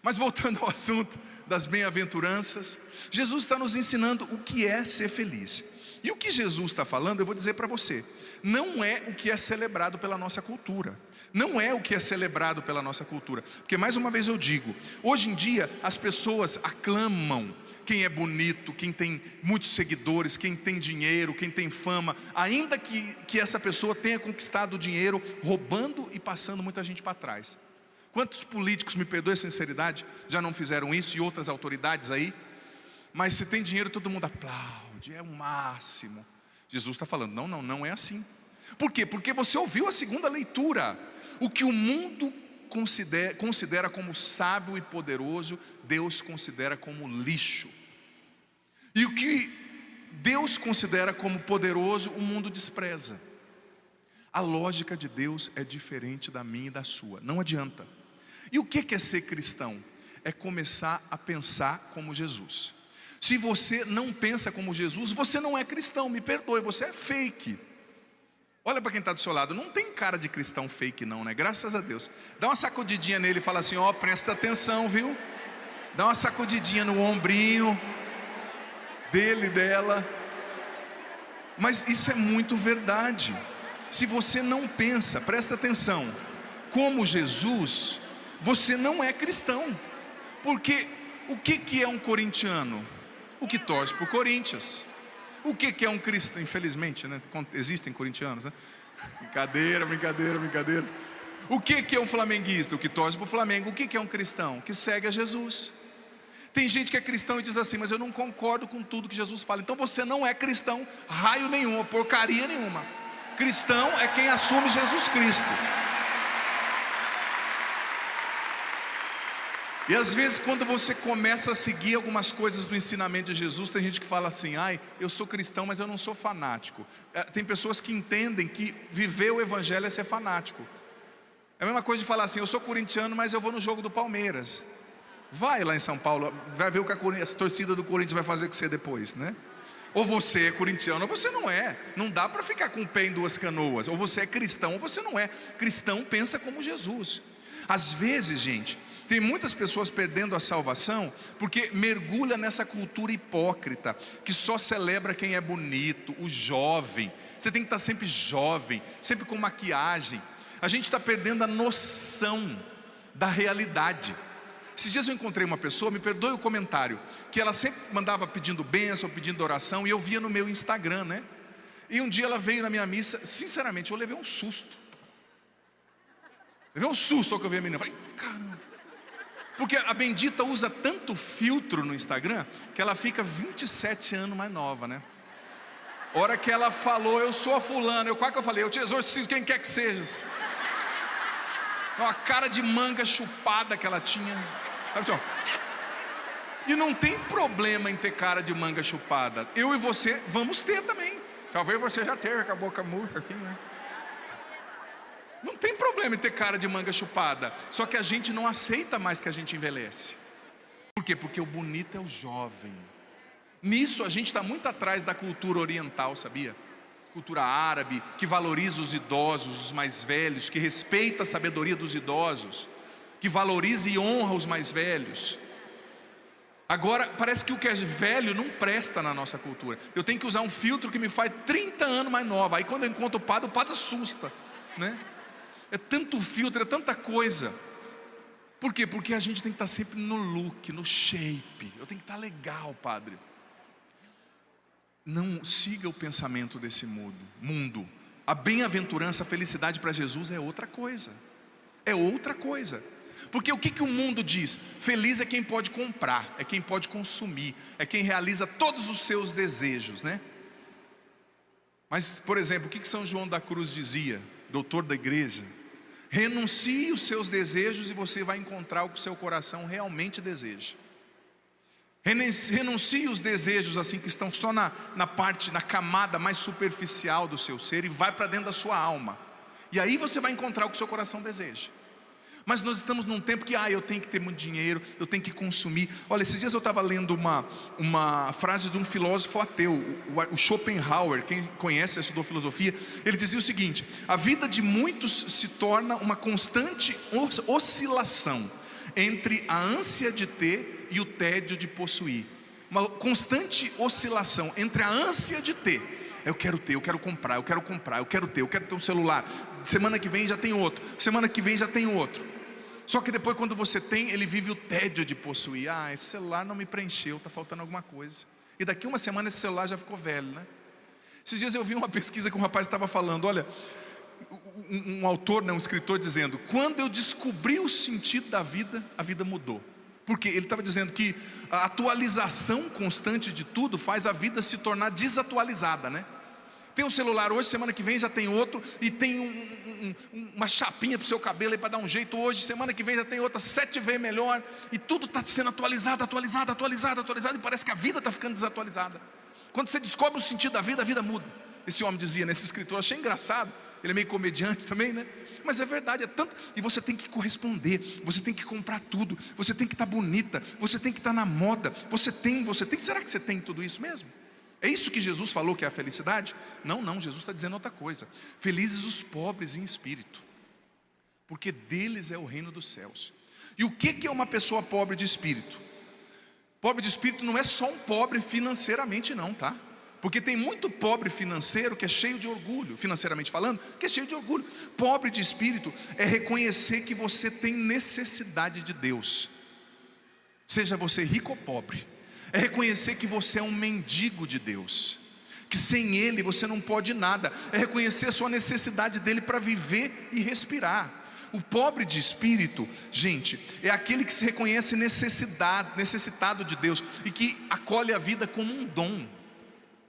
Mas voltando ao assunto das bem-aventuranças, Jesus está nos ensinando o que é ser feliz. E o que Jesus está falando, eu vou dizer para você, não é o que é celebrado pela nossa cultura. Não é o que é celebrado pela nossa cultura. Porque mais uma vez eu digo, hoje em dia as pessoas aclamam quem é bonito, quem tem muitos seguidores, quem tem dinheiro, quem tem fama, ainda que essa pessoa tenha conquistado o dinheiro roubando e passando muita gente para trás. Quantos políticos, me perdoe a sinceridade, já não fizeram isso, e outras autoridades aí? Mas se tem dinheiro todo mundo aplaude, é o máximo. Jesus está falando, não é assim. Por quê? Porque você ouviu a segunda leitura. O que o mundo considera como sábio e poderoso, Deus considera como lixo. E o que Deus considera como poderoso, o mundo despreza. A lógica de Deus é diferente da minha e da sua, não adianta. E o que é ser cristão? É começar a pensar como Jesus. Se você não pensa como Jesus, você não é cristão, me perdoe, você é fake. Olha para quem está do seu lado, não tem cara de cristão fake não, né? Graças a Deus. Dá uma sacudidinha nele e fala assim, ó, presta atenção, viu? Dá uma sacudidinha no ombrinho dele, dela. Mas isso é muito verdade. Se você não pensa, presta atenção, como Jesus, você não é cristão. Porque o que é um corintiano? O que torce por Corinthians. O que é um cristão? Infelizmente, né? Existem corintianos, né? Brincadeira. O que é um flamenguista? O que torce por Flamengo. O que é um cristão? Que segue a Jesus. Tem gente que é cristão e diz assim, mas eu não concordo com tudo que Jesus fala. Então você não é cristão, raio nenhuma, porcaria nenhuma. Cristão é quem assume Jesus Cristo. E às vezes quando você começa a seguir algumas coisas do ensinamento de Jesus, tem gente que fala assim, ai, eu sou cristão, mas eu não sou fanático. Tem pessoas que entendem que viver o evangelho é ser fanático. É a mesma coisa de falar assim, eu sou corintiano, mas eu vou no jogo do Palmeiras. Vai lá em São Paulo, vai ver o que a torcida do Corinthians vai fazer com você depois, né? Ou você é corintiano, ou você não é. Não dá para ficar com o pé em duas canoas. Ou você é cristão, ou você não é. Cristão pensa como Jesus. Às vezes, gente, tem muitas pessoas perdendo a salvação porque mergulha nessa cultura hipócrita, que só celebra quem é bonito, o jovem. Você tem que estar sempre jovem, sempre com maquiagem. A gente está perdendo a noção da realidade. Esses dias eu encontrei uma pessoa, me perdoe o comentário, que ela sempre mandava pedindo bênção, pedindo oração, e eu via no meu Instagram, né? E um dia ela veio na minha missa, sinceramente, eu levei um susto. Levei um susto ao que eu vi a menina, eu falei, caramba. Porque a bendita usa tanto filtro no Instagram, que ela fica 27 anos mais nova, né? A hora que ela falou, eu sou a fulana, quase que eu falei, eu te exorcizo quem quer que sejas. A cara de manga chupada que ela tinha. Sabe assim, ó. E não tem problema em ter cara de manga chupada. Eu e você vamos ter também. Talvez você já tenha com a boca murcha aqui, né? Não tem problema em ter cara de manga chupada. Só que a gente não aceita mais que a gente envelhece. Por quê? Porque o bonito é o jovem. Nisso a gente está muito atrás da cultura oriental, sabia? Cultura árabe, que valoriza os idosos, os mais velhos, que respeita a sabedoria dos idosos, que valoriza e honra os mais velhos. Agora, parece que o que é velho não presta na nossa cultura. Eu tenho que usar um filtro que me faz 30 anos mais nova. Aí quando eu encontro o padre assusta, né? É tanto filtro, é tanta coisa. Por quê? Porque a gente tem que estar sempre no look, no shape. Eu tenho que estar legal, padre. Não siga o pensamento desse mundo. A bem-aventurança, a felicidade para Jesus é outra coisa. É outra coisa. Porque o que o mundo diz? Feliz é quem pode comprar, é quem pode consumir, é quem realiza todos os seus desejos, né? Mas, por exemplo, o que São João da Cruz dizia, doutor da igreja? Renuncie os seus desejos e você vai encontrar o que o seu coração realmente deseja. Renuncie os desejos assim que estão só na camada mais superficial do seu ser e vai para dentro da sua alma. E aí você vai encontrar o que o seu coração deseja. Mas nós estamos num tempo que eu tenho que ter muito dinheiro, eu tenho que consumir. Olha, esses dias eu estava lendo uma frase de um filósofo ateu, o Schopenhauer. Quem conhece, estudou filosofia, ele dizia o seguinte: a vida de muitos se torna uma constante oscilação entre a ânsia de ter e o tédio de possuir. Uma constante oscilação entre a ânsia de ter. Eu quero ter, eu quero comprar, eu quero ter um celular. Semana que vem já tem outro, semana que vem já tem outro. Só que depois, quando você tem, ele vive o tédio de possuir. Esse celular não me preencheu, está faltando alguma coisa. E daqui uma semana esse celular já ficou velho, né? Esses dias eu vi uma pesquisa que um rapaz estava falando. Olha, um autor, um escritor dizendo: quando eu descobri o sentido da vida, a vida mudou. Porque ele estava dizendo que a atualização constante de tudo faz a vida se tornar desatualizada, né? Tem um celular hoje, semana que vem já tem outro, e tem uma chapinha para o seu cabelo aí para dar um jeito hoje, semana que vem já tem outra 7 vezes melhor, e tudo está sendo atualizado, e parece que a vida está ficando desatualizada. Quando você descobre o sentido da vida, a vida muda. Esse homem dizia, nesse escritor, achei engraçado, ele é meio comediante também, né? Mas é verdade, é tanto, e você tem que corresponder, você tem que comprar tudo, você tem que estar bonita, você tem que estar na moda, você tem, será que você tem tudo isso mesmo? É isso que Jesus falou que é a felicidade? Não, Jesus está dizendo outra coisa. Felizes os pobres em espírito, porque deles é o reino dos céus. E o que é uma pessoa pobre de espírito? Pobre de espírito não é só um pobre financeiramente não, tá? Porque tem muito pobre financeiro que é cheio de orgulho, financeiramente falando, que é cheio de orgulho. Pobre de espírito é reconhecer que você tem necessidade de Deus, seja você rico ou pobre. É reconhecer que você é um mendigo de Deus, que sem Ele você não pode nada. É reconhecer a sua necessidade dEle para viver e respirar. O pobre de espírito, gente, é aquele que se reconhece necessitado de Deus e que acolhe a vida como um dom,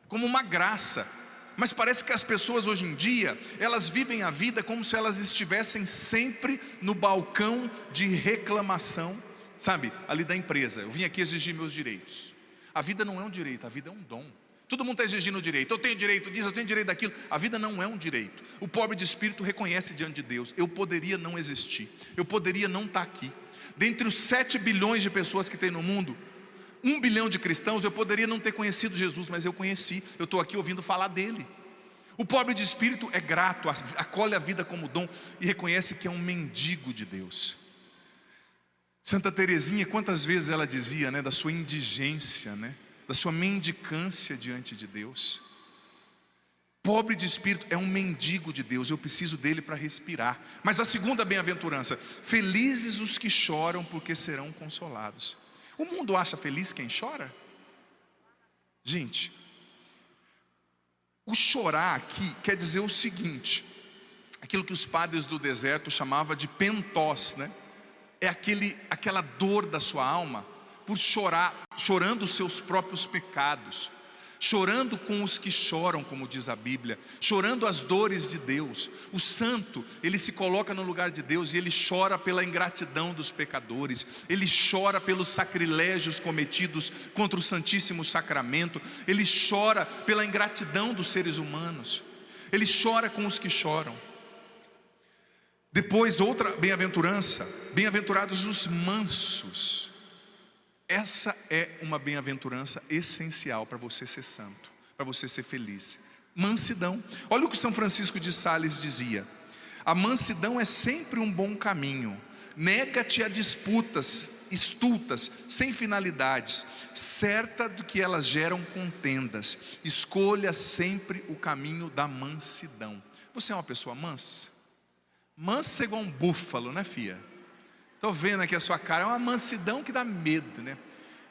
como uma graça. Mas parece que as pessoas hoje em dia, elas vivem a vida como se elas estivessem sempre no balcão de reclamação, sabe, ali da empresa. Eu vim aqui exigir meus direitos. A vida não é um direito, a vida é um dom. Todo mundo está exigindo o direito, eu tenho direito disso, eu tenho direito daquilo. A vida não é um direito. O pobre de espírito reconhece diante de Deus, eu poderia não existir, eu poderia não estar aqui. Dentre os 7 bilhões de pessoas que tem no mundo, 1 bilhão de cristãos, eu poderia não ter conhecido Jesus, mas eu conheci, eu estou aqui ouvindo falar dele. O pobre de espírito é grato, acolhe a vida como dom e reconhece que é um mendigo de Deus. Santa Teresinha, quantas vezes ela dizia, né, da sua indigência, né, da sua mendicância diante de Deus. Pobre de espírito é um mendigo de Deus, eu preciso dele para respirar. Mas a segunda bem-aventurança, felizes os que choram, porque serão consolados. O mundo acha feliz quem chora? Gente, o chorar aqui quer dizer o seguinte, aquilo que os padres do deserto chamavam de pentós, né? É aquela dor da sua alma por chorando os seus próprios pecados, chorando com os que choram, como diz a Bíblia, chorando as dores de Deus. O santo, ele se coloca no lugar de Deus e ele chora pela ingratidão dos pecadores, ele chora pelos sacrilégios cometidos contra o Santíssimo Sacramento, ele chora pela ingratidão dos seres humanos, ele chora com os que choram. Depois, outra bem-aventurança, bem-aventurados os mansos. Essa é uma bem-aventurança essencial para você ser santo, para você ser feliz. Mansidão. Olha o que São Francisco de Sales dizia: a mansidão é sempre um bom caminho. Nega-te a disputas estultas, sem finalidades, certa do que elas geram contendas. Escolha sempre o caminho da mansidão. Você é uma pessoa mansa? Mansa é igual um búfalo, né, filha? Estou vendo aqui a sua cara, é uma mansidão que dá medo, né?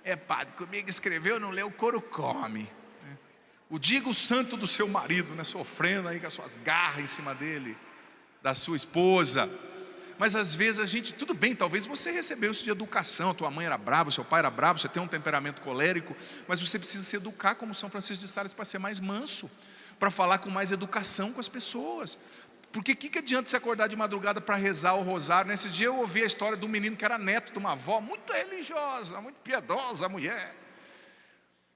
É, padre, comigo escreveu, não leu, o couro come. O diga o santo do seu marido, né? Sofrendo aí com as suas garras em cima dele, da sua esposa. Mas às vezes a gente, tudo bem, talvez você recebeu isso de educação, tua mãe era brava, seu pai era bravo, você tem um temperamento colérico, mas você precisa se educar como São Francisco de Sales para ser mais manso, para falar com mais educação com as pessoas. Porque o que adianta você acordar de madrugada para rezar o rosário? Nesses dias eu ouvi a história de um menino que era neto de uma avó muito religiosa, muito piedosa, a mulher.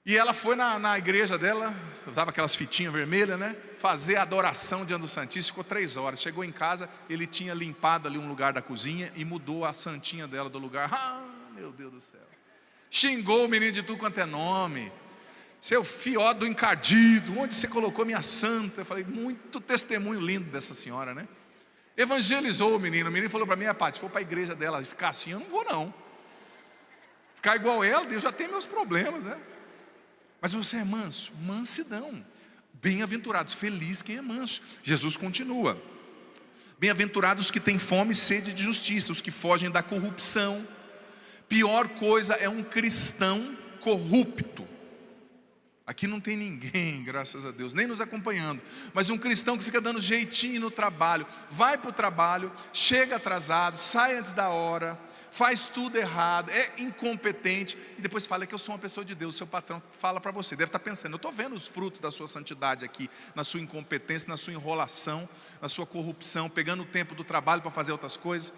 E ela foi na igreja dela, usava aquelas fitinhas vermelhas, né? Fazer a adoração diante do Santíssimo, ficou 3 horas. Chegou em casa, ele tinha limpado ali um lugar da cozinha e mudou a santinha dela do lugar. Ah, meu Deus do céu. Xingou o menino de tudo quanto é nome. Seu fiodo encardido, onde você colocou minha santa? Eu falei, muito testemunho lindo dessa senhora, né? Evangelizou o menino falou para mim, padre, se for para a igreja dela e ficar assim, eu não vou não. Ficar igual ela, Deus já tem meus problemas, né? Mas você é manso, mansidão. Bem-aventurados, feliz quem é manso. Jesus continua. Bem-aventurados que têm fome e sede de justiça, os que fogem da corrupção. Pior coisa é um cristão corrupto. Aqui não tem ninguém, graças a Deus, nem nos acompanhando, mas um cristão que fica dando jeitinho no trabalho, vai para o trabalho, chega atrasado, sai antes da hora, faz tudo errado, é incompetente, e depois fala que eu sou uma pessoa de Deus. O seu patrão fala para você, deve estar pensando: eu estou vendo os frutos da sua santidade aqui, na sua incompetência, na sua enrolação, na sua corrupção, pegando o tempo do trabalho para fazer outras coisas.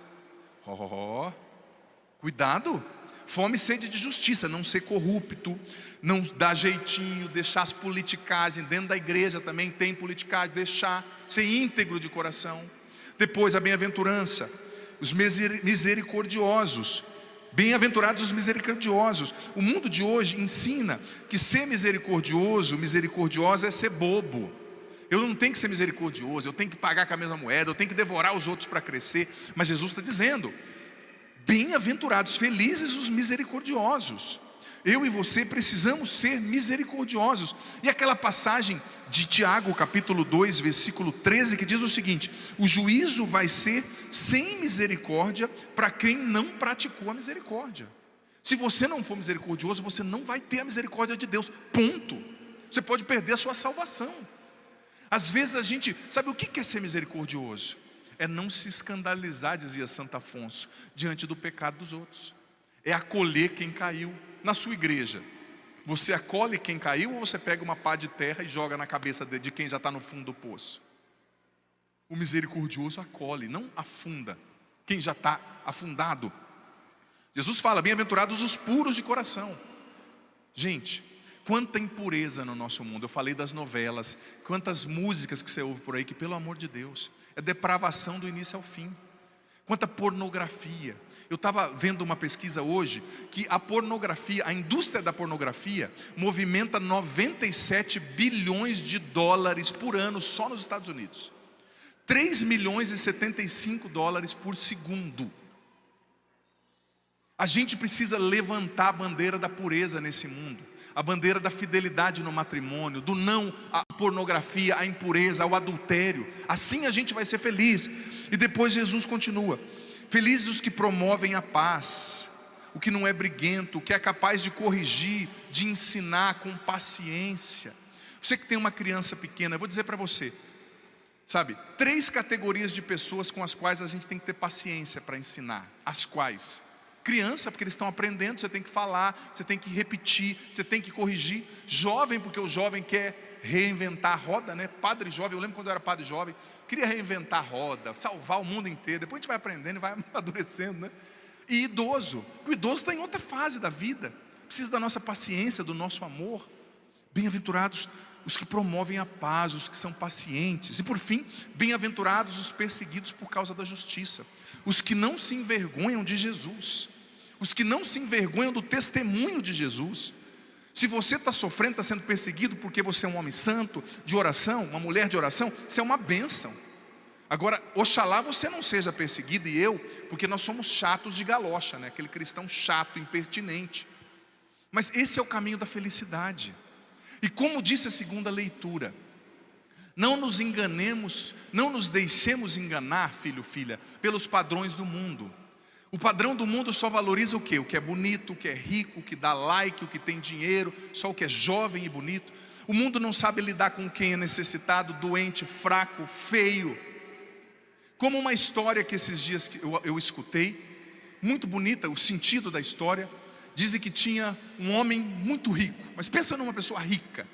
Cuidado. Fome e sede de justiça, não ser corrupto, não dar jeitinho, deixar as politicagens. Dentro da igreja também tem politicagem, deixar, ser íntegro de coração. Depois a bem-aventurança, os misericordiosos. Bem-aventurados os misericordiosos. O mundo de hoje ensina que ser misericordiosa é ser bobo. Eu não tenho que ser misericordioso, eu tenho que pagar com a mesma moeda, eu tenho que devorar os outros para crescer. Mas Jesus está dizendo: bem-aventurados, felizes os misericordiosos. Eu e você precisamos ser misericordiosos. E aquela passagem de Tiago, capítulo 2, versículo 13, que diz o seguinte: o juízo vai ser sem misericórdia para quem não praticou a misericórdia. Se você não for misericordioso, você não vai ter a misericórdia de Deus, ponto. Você pode perder a sua salvação. Às vezes a gente, sabe o que é ser misericordioso? É não se escandalizar, dizia Santo Afonso, diante do pecado dos outros. É acolher quem caiu. Na sua igreja, você acolhe quem caiu, ou você pega uma pá de terra e joga na cabeça de quem já está no fundo do poço? O misericordioso acolhe, não afunda quem já está afundado. Jesus fala: bem-aventurados os puros de coração. Gente, quanta impureza no nosso mundo. Eu falei das novelas, quantas músicas que você ouve por aí, que pelo amor de Deus, é depravação do início ao fim. Quanta pornografia. Eu estava vendo uma pesquisa hoje que a pornografia, a indústria da pornografia movimenta 97 bilhões de dólares por ano só nos Estados Unidos. 3 milhões e 75 dólares por segundo. A gente precisa levantar a bandeira da pureza nesse mundo, a bandeira da fidelidade no matrimônio, do não à pornografia, à impureza, ao adultério. Assim a gente vai ser feliz. E depois Jesus continua: felizes os que promovem a paz, o que não é briguento, o que é capaz de corrigir, de ensinar com paciência. Você que tem uma criança pequena, eu vou dizer para você, sabe, 3 categorias de pessoas com as quais a gente tem que ter paciência para ensinar. As quais? Criança, porque eles estão aprendendo, você tem que falar, você tem que repetir, você tem que corrigir. Jovem, porque o jovem quer reinventar a roda, né? Padre jovem, eu lembro quando eu era padre jovem, queria reinventar a roda, salvar o mundo inteiro. Depois a gente vai aprendendo e vai amadurecendo, né? E idoso, o idoso está em outra fase da vida, precisa da nossa paciência, do nosso amor. Bem-aventurados os que promovem a paz, os que são pacientes. E por fim, bem-aventurados os perseguidos por causa da justiça, os que não se envergonham de Jesus, os que não se envergonham do testemunho de Jesus. Se você está sofrendo, está sendo perseguido porque você é um homem santo, de oração, uma mulher de oração, isso é uma bênção. Agora, oxalá você não seja perseguido, e eu, porque nós somos chatos de galocha, né? Aquele cristão chato, impertinente. Mas esse é o caminho da felicidade. E como disse a segunda leitura, não nos enganemos, não nos deixemos enganar, filho, filha, pelos padrões do mundo. O padrão do mundo só valoriza o quê? O que é bonito, o que é rico, o que dá like, o que tem dinheiro, só o que é jovem e bonito. O mundo não sabe lidar com quem é necessitado, doente, fraco, feio. Como uma história que esses dias eu escutei, muito bonita, o sentido da história. Dizem que tinha um homem muito rico, mas pensa numa pessoa rica.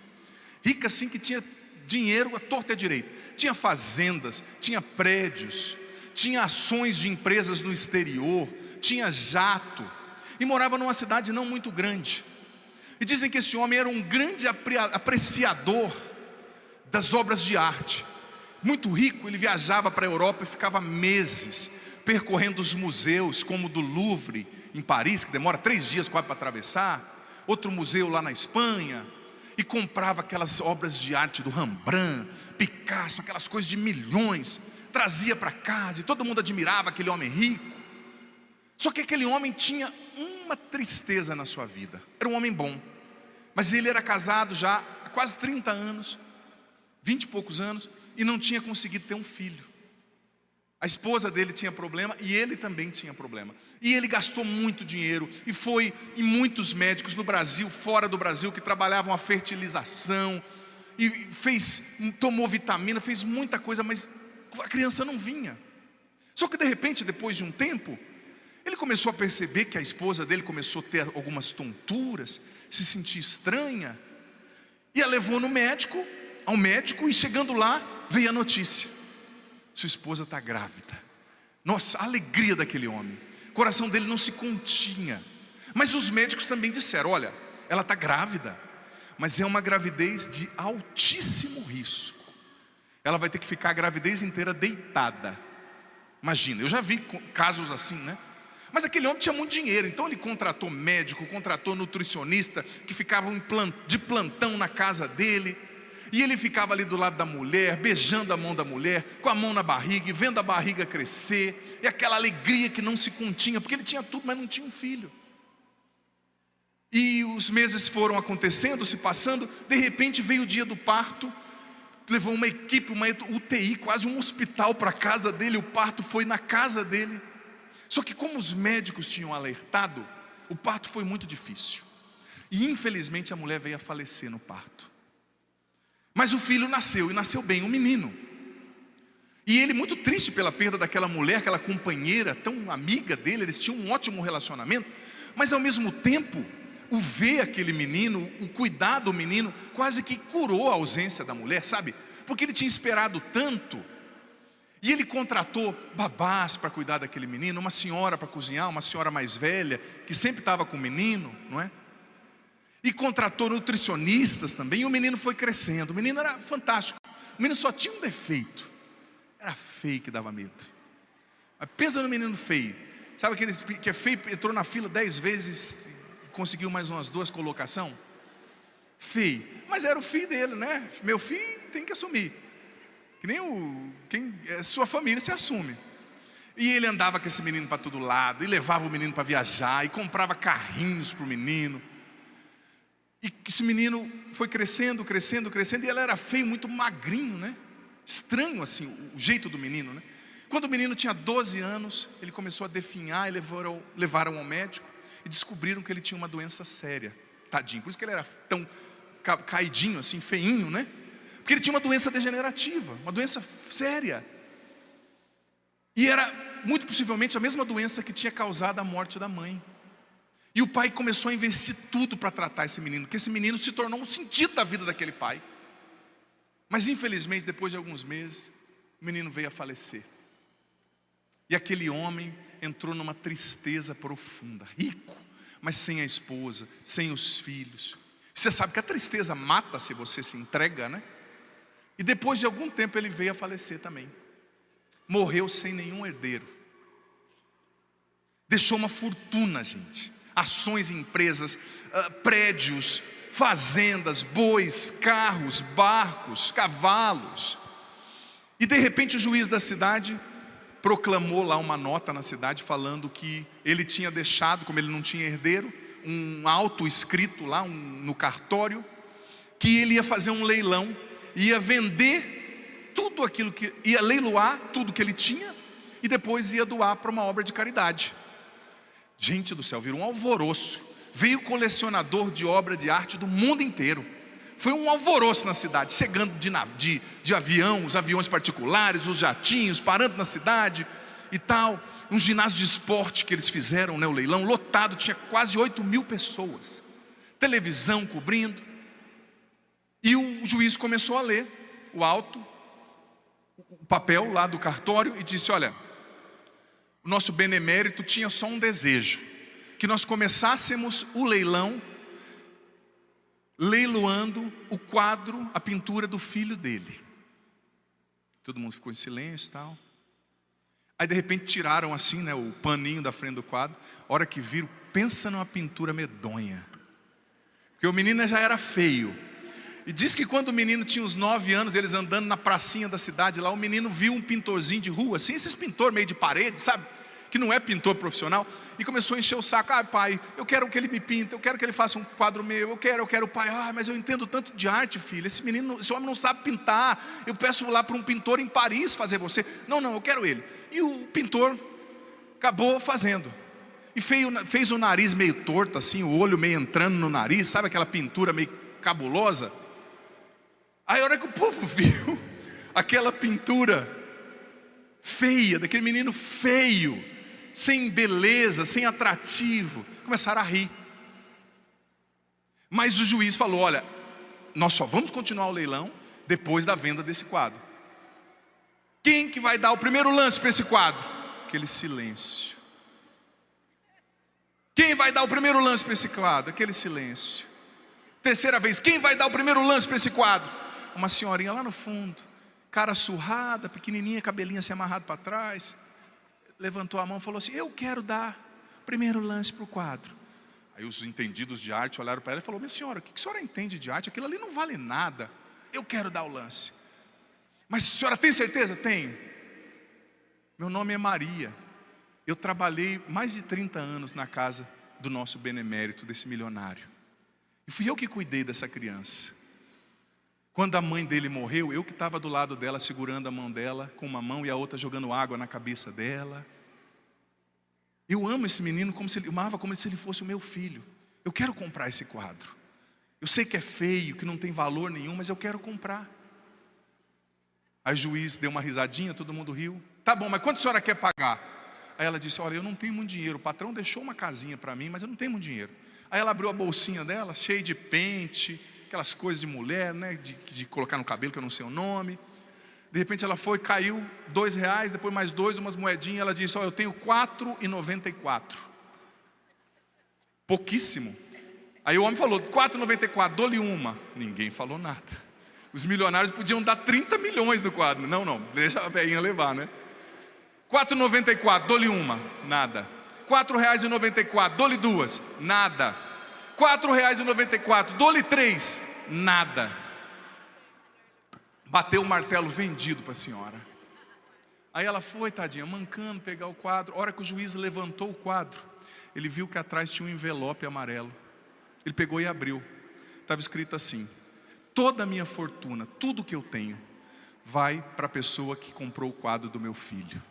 Rica assim, que tinha dinheiro à torta e à direita. Tinha fazendas, tinha prédios, tinha ações de empresas no exterior, tinha jato, e morava numa cidade não muito grande. E dizem que esse homem era um grande apreciador das obras de arte. Muito rico, ele viajava para a Europa e ficava meses percorrendo os museus, como o do Louvre em Paris, que demora 3 dias quase para atravessar, outro museu lá na Espanha, e comprava aquelas obras de arte do Rembrandt, Picasso, aquelas coisas de milhões, trazia para casa, e todo mundo admirava aquele homem rico. Só que aquele homem tinha uma tristeza na sua vida. Era um homem bom, mas ele era casado já há quase 30 anos, 20 e poucos anos, e não tinha conseguido ter um filho. A esposa dele tinha problema e ele também tinha problema. E ele gastou muito dinheiro e foi em muitos médicos no Brasil, fora do Brasil, que trabalhavam a fertilização, e tomou vitamina, fez muita coisa, mas a criança não vinha. Só que de repente, depois de um tempo, Ele começou a perceber que a esposa dele começou a ter algumas tonturas, se sentir estranha, e a levou ao médico, e chegando lá, veio a notícia: sua esposa está grávida. Nossa, a alegria daquele homem, o coração dele não se continha. Mas os médicos também disseram: olha, ela está grávida, mas é uma gravidez de altíssimo risco. Ela vai ter que ficar a gravidez inteira deitada. Imagina, eu já vi casos assim, né? Mas aquele homem tinha muito dinheiro, então ele contratou médico, contratou nutricionista, que ficavam de plantão na casa dele. E ele ficava ali do lado da mulher, beijando a mão da mulher, com a mão na barriga, e vendo a barriga crescer, e aquela alegria que não se continha, porque ele tinha tudo, mas não tinha um filho. E os meses foram acontecendo, se passando. De repente veio o dia do parto. Levou uma equipe, uma UTI, quase um hospital para a casa dele. O parto foi na casa dele. Só que como os médicos tinham alertado, o parto foi muito difícil. E infelizmente a mulher veio a falecer no parto. Mas o filho nasceu, e nasceu bem, um menino. E ele, muito triste pela perda daquela mulher, aquela companheira tão amiga dele, eles tinham um ótimo relacionamento. Mas ao mesmo tempo, o ver aquele menino, o cuidar do menino, quase que curou a ausência da mulher, sabe? Porque ele tinha esperado tanto. E ele contratou babás para cuidar daquele menino, uma senhora para cozinhar, uma senhora mais velha, que sempre estava com o menino, não é? E contratou nutricionistas também, e o menino foi crescendo. O menino era fantástico. O menino só tinha um defeito: era feio, que dava medo. Mas pensa no menino feio. Sabe aquele que é feio, entrou na fila 10 vezes, conseguiu mais umas 2 colocações? Feio. Mas era o filho dele, né? Meu filho tem que assumir. Que nem quem é sua família, se assume. E ele andava com esse menino para todo lado, e levava o menino para viajar, e comprava carrinhos para o menino. E esse menino foi crescendo, crescendo, crescendo, e ele era feio, muito magrinho, né? Estranho assim, o jeito do menino, né? Quando o menino tinha 12 anos, ele começou a definhar, e levaram ao médico, e descobriram que ele tinha uma doença séria. Tadinho, por isso que ele era tão caidinho assim, feinho, né? Porque ele tinha uma doença degenerativa, uma doença séria. E era, muito possivelmente, a mesma doença que tinha causado a morte da mãe. E o pai começou a investir tudo para tratar esse menino, porque esse menino se tornou um sentido da vida daquele pai. Mas infelizmente, depois de alguns meses, o menino veio a falecer. E aquele homem entrou numa tristeza profunda, rico, mas sem a esposa, sem os filhos. Você sabe que a tristeza mata se você se entrega, né? E depois de algum tempo ele veio a falecer também. Morreu sem nenhum herdeiro. Deixou uma fortuna, gente. Ações em empresas, prédios, fazendas, bois, carros, barcos, cavalos. E de repente o juiz da cidade proclamou lá uma nota na cidade, falando que ele tinha deixado, como ele não tinha herdeiro, um auto escrito lá no cartório, que ele ia fazer um leilão, ia vender tudo aquilo que, ia leiloar tudo que ele tinha, e depois ia doar para uma obra de caridade. Gente do céu, virou um alvoroço. Veio colecionador de obra de arte do mundo inteiro. Foi um alvoroço na cidade, chegando de avião, os aviões particulares, os jatinhos, parando na cidade e tal. Um ginásio de esporte que eles fizeram, né, o leilão, lotado, tinha quase 8.000 pessoas. Televisão cobrindo. E o juiz começou a ler o papel lá do cartório, e disse: olha, o nosso benemérito tinha só um desejo, que nós começássemos o leilão leiloando o quadro, a pintura do filho dele. Todo mundo ficou em silêncio e tal. Aí de repente tiraram assim, né, o paninho da frente do quadro. A hora que viram, pensa numa pintura medonha, porque o menino já era feio. E diz que quando o menino tinha uns 9 anos, eles andando na pracinha da cidade lá, o menino viu um pintorzinho de rua, assim, esses pintores meio de parede, sabe? Que não é pintor profissional, e começou a encher o saco: ah, pai, eu quero que ele me pinta, eu quero que ele faça um quadro meu, eu quero, pai, ah, mas eu entendo tanto de arte, filho, esse homem não sabe pintar, eu peço lá para um pintor em Paris fazer você. Não, eu quero ele. E o pintor acabou fazendo, e fez o nariz meio torto assim, o olho meio entrando no nariz, sabe aquela pintura meio cabulosa? Aí a hora que o povo viu aquela pintura feia, daquele menino feio, sem beleza, sem atrativo. Começaram a rir. Mas o juiz falou: olha, nós só vamos continuar o leilão depois da venda desse quadro. Quem que vai dar o primeiro lance para esse quadro? Aquele silêncio. Quem vai dar o primeiro lance para esse quadro? Aquele silêncio. Terceira vez, quem vai dar o primeiro lance para esse quadro? Uma senhorinha lá no fundo, cara surrada, pequenininha, cabelinho assim amarrado para trás, levantou a mão e falou assim: eu quero dar o primeiro lance para o quadro. Aí os entendidos de arte olharam para ela e falaram: minha senhora, o que a senhora entende de arte? Aquilo ali não vale nada. Eu quero dar o lance. Mas a senhora tem certeza? Tenho. Meu nome é Maria. Eu trabalhei mais de 30 anos na casa do nosso benemérito, desse milionário. E fui eu que cuidei dessa criança. Quando a mãe dele morreu, eu que estava do lado dela, segurando a mão dela, com uma mão e a outra jogando água na cabeça dela. Eu amo esse menino como se ele amava, como se ele fosse o meu filho. Eu quero comprar esse quadro. Eu sei que é feio, que não tem valor nenhum, mas eu quero comprar. Aí o juiz deu uma risadinha, todo mundo riu. Tá bom, mas quanto a senhora quer pagar? Aí ela disse: olha, eu não tenho muito dinheiro. O patrão deixou uma casinha para mim, mas eu não tenho muito dinheiro. Aí ela abriu a bolsinha dela, cheia de pente, aquelas coisas de mulher, né, de colocar no cabelo, que eu não sei o nome. De repente ela foi, caiu R$2, depois mais 2, umas moedinhas. Ela disse: olha, eu tenho R$4,94. Pouquíssimo. Aí o homem falou: R$4,94, dou-lhe uma. Ninguém falou nada. Os milionários podiam dar 30 milhões no quadro. Não, deixa a velhinha levar, né? R$4,94, dou-lhe uma. Nada. R$4,94, dou-lhe duas. Nada. R$4,94, dou-lhe 3. Nada. Bateu o martelo, vendido para a senhora. Aí ela foi, tadinha, mancando, pegar o quadro. A hora que o juiz levantou o quadro, ele viu que atrás tinha um envelope amarelo. Ele pegou e abriu. Estava escrito assim: toda a minha fortuna, tudo que eu tenho, vai para a pessoa que comprou o quadro do meu filho.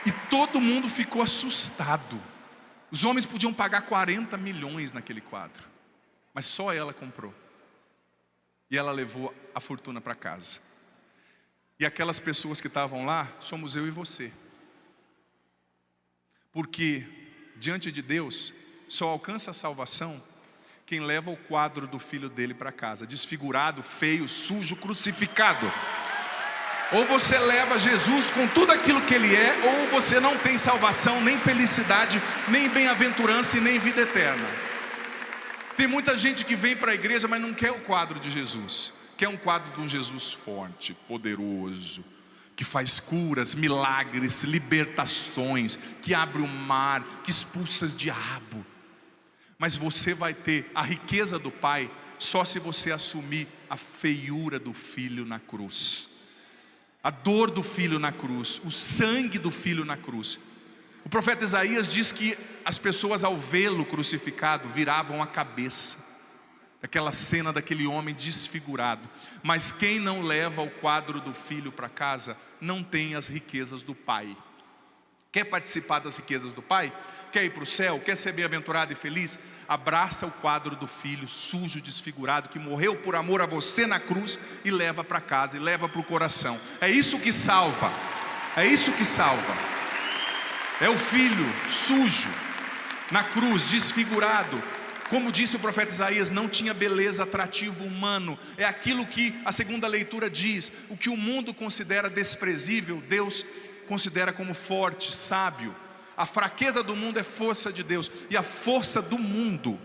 E todo mundo ficou assustado. Os homens podiam pagar 40 milhões naquele quadro, mas só ela comprou. E ela levou a fortuna para casa. E aquelas pessoas que estavam lá, somos eu e você. Porque diante de Deus, só alcança a salvação quem leva o quadro do filho dele para casa, desfigurado, feio, sujo, crucificado. Ou você leva Jesus com tudo aquilo que Ele é, ou você não tem salvação, nem felicidade, nem bem-aventurança e nem vida eterna. Tem muita gente que vem para a igreja, mas não quer o quadro de Jesus. Quer um quadro de um Jesus forte, poderoso, que faz curas, milagres, libertações, que abre o mar, que expulsa o diabo. Mas você vai ter a riqueza do Pai só se você assumir a feiura do Filho na cruz, a dor do Filho na cruz, o sangue do Filho na cruz. O profeta Isaías diz que as pessoas ao vê-lo crucificado viravam a cabeça. Aquela cena daquele homem desfigurado. Mas quem não leva o quadro do Filho para casa não tem as riquezas do Pai. Quer participar das riquezas do Pai? Quer ir para o céu? Quer ser bem-aventurado e feliz? Abraça o quadro do Filho sujo, desfigurado, que morreu por amor a você na cruz, e leva para casa, e leva para o coração. É isso que salva. É isso que salva. É o Filho sujo na cruz, desfigurado. Como disse o profeta Isaías, não tinha beleza, atrativo humano. É aquilo que a segunda leitura diz: o que o mundo considera desprezível, Deus considera como forte, sábio. A fraqueza do mundo é força de Deus, e a força do mundo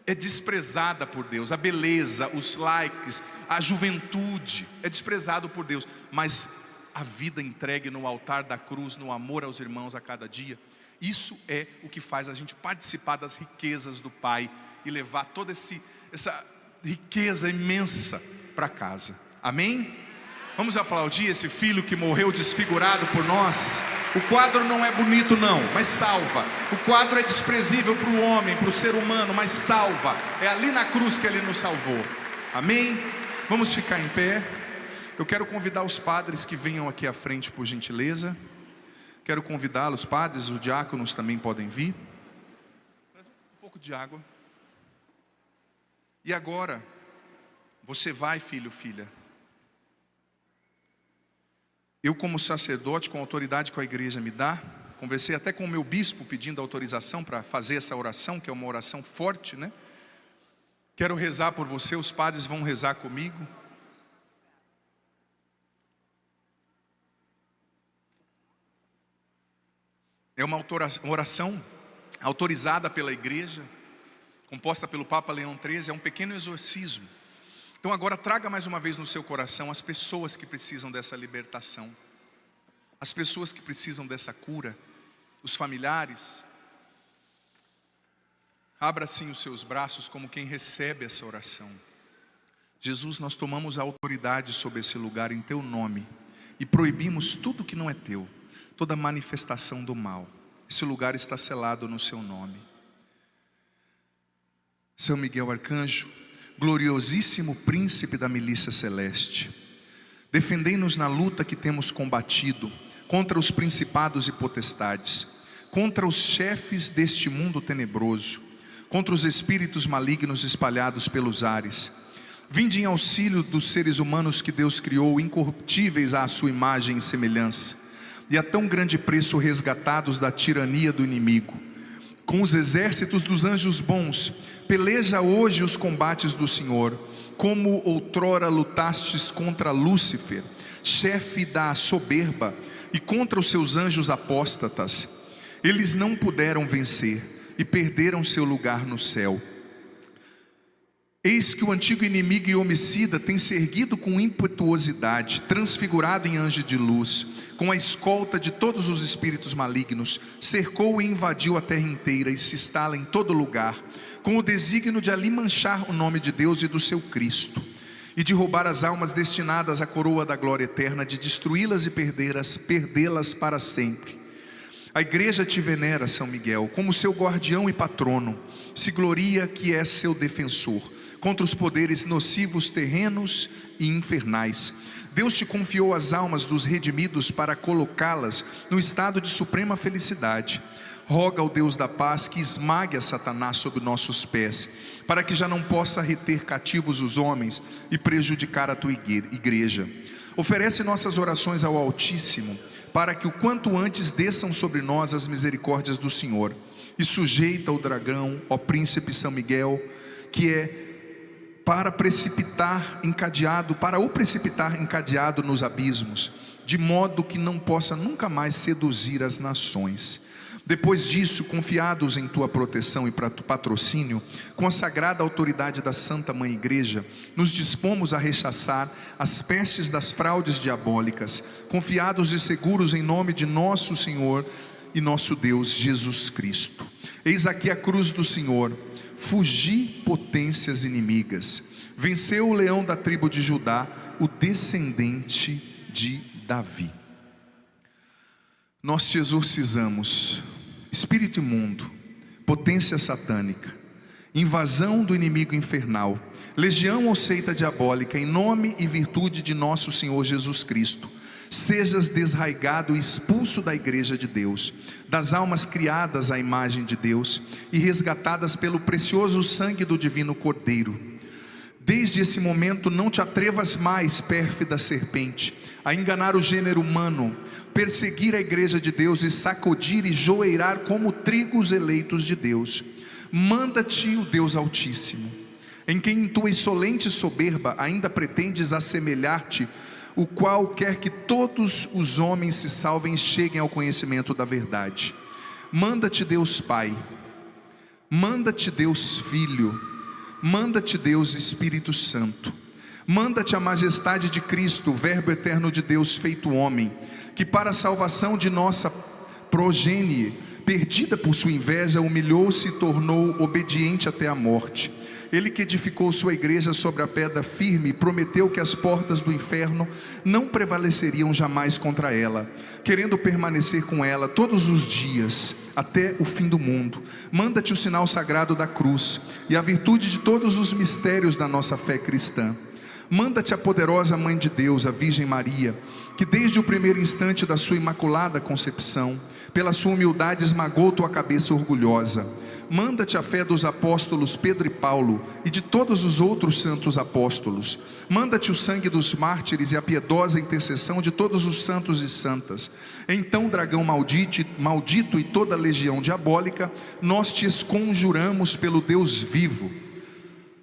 é desprezada por Deus. A beleza, os likes, a juventude é desprezado por Deus. Mas a vida entregue no altar da cruz, no amor aos irmãos a cada dia, isso é o que faz a gente participar das riquezas do Pai e levar toda essa riqueza imensa para casa. Amém? Vamos aplaudir esse Filho que morreu desfigurado por nós. O quadro não é bonito não, mas salva. O quadro é desprezível para o homem, para o ser humano, mas salva. É ali na cruz que Ele nos salvou. Amém? Vamos ficar em pé. Eu quero convidar os padres que venham aqui à frente, por gentileza. Quero convidá-los, padres, os diáconos também podem vir. Traz um pouco de água. E agora, Você vai, filho, filha. Eu, como sacerdote, com a autoridade que a igreja me dá, conversei até com o meu bispo pedindo autorização para fazer essa oração, que é uma oração forte, né? Quero rezar por você, os padres vão rezar comigo. É uma oração autorizada pela igreja, composta pelo Papa Leão XIII, é um pequeno exorcismo. Então agora traga mais uma vez no seu coração as pessoas que precisam dessa libertação, as pessoas que precisam dessa cura, os familiares. Abra assim os seus braços como quem recebe essa oração. Jesus, nós tomamos a autoridade sobre esse lugar em Teu nome e proibimos tudo que não é Teu, toda manifestação do mal. Esse lugar está selado no Seu nome. São Miguel Arcanjo, gloriosíssimo príncipe da milícia celeste, defendei-nos na luta que temos combatido contra os principados e potestades, contra os chefes deste mundo tenebroso, contra os espíritos malignos espalhados pelos ares. Vinde em auxílio dos seres humanos que Deus criou, incorruptíveis à sua imagem e semelhança, e a tão grande preço resgatados da tirania do inimigo. Com os exércitos dos anjos bons, peleja hoje os combates do Senhor, como outrora lutastes contra Lúcifer, chefe da soberba, e contra os seus anjos apóstatas. Eles não puderam vencer e perderam seu lugar no céu. Eis que o antigo inimigo e homicida tem se erguido com impetuosidade, transfigurado em anjo de luz, com a escolta de todos os espíritos malignos, cercou e invadiu a terra inteira e se instala em todo lugar, com o desígnio de ali manchar o nome de Deus e do seu Cristo, e de roubar as almas destinadas à coroa da glória eterna, de destruí-las e perdê-las para sempre. A igreja te venera, São Miguel, como seu guardião e patrono, se gloria que és seu defensor, contra os poderes nocivos terrenos e infernais. Deus te confiou as almas dos redimidos para colocá-las no estado de suprema felicidade. Roga ao Deus da paz que esmague a Satanás sob nossos pés, para que já não possa reter cativos os homens e prejudicar a tua igreja. Oferece nossas orações ao Altíssimo, para que o quanto antes desçam sobre nós as misericórdias do Senhor. E sujeita o dragão, ó príncipe São Miguel, que é para o precipitar encadeado nos abismos, de modo que não possa nunca mais seduzir as nações. Depois disso, confiados em tua proteção e patrocínio, com a sagrada autoridade da Santa Mãe Igreja, nos dispomos a rechaçar as pestes das fraudes diabólicas, confiados e seguros em nome de nosso Senhor e nosso Deus Jesus Cristo. Eis aqui a cruz do Senhor. Fugi potências inimigas. Venceu o leão da tribo de Judá, o descendente de Davi. Nós te exorcizamos, espírito imundo, potência satânica, invasão do inimigo infernal, legião ou seita diabólica, em nome e virtude de nosso Senhor Jesus Cristo. Sejas desraigado e expulso da igreja de Deus, das almas criadas à imagem de Deus e resgatadas pelo precioso sangue do divino Cordeiro. Desde esse momento não te atrevas mais, pérfida serpente, a enganar o gênero humano, perseguir a igreja de Deus e sacudir e joeirar como trigo os eleitos de Deus. Manda-te o Deus Altíssimo, em quem em tua insolente soberba ainda pretendes assemelhar-te, o qual quer que todos os homens se salvem e cheguem ao conhecimento da verdade. Manda-te Deus Pai, manda-te Deus Filho, manda-te Deus Espírito Santo, manda-te a majestade de Cristo, o Verbo eterno de Deus feito homem, que para a salvação de nossa progenie, perdida por sua inveja, humilhou-se e tornou obediente até a morte. Ele que edificou sua igreja sobre a pedra firme, prometeu que as portas do inferno não prevaleceriam jamais contra ela, querendo permanecer com ela todos os dias, até o fim do mundo. Manda-te o sinal sagrado da cruz, e a virtude de todos os mistérios da nossa fé cristã. Manda-te a poderosa Mãe de Deus, a Virgem Maria, que desde o primeiro instante da sua imaculada concepção, pela sua humildade esmagou tua cabeça orgulhosa. manda-te a fé dos apóstolos Pedro e Paulo e de todos os outros santos apóstolos. Manda-te o sangue dos mártires e a piedosa intercessão de todos os santos e santas. Então, dragão maldito e toda legião diabólica, nós te esconjuramos pelo Deus vivo,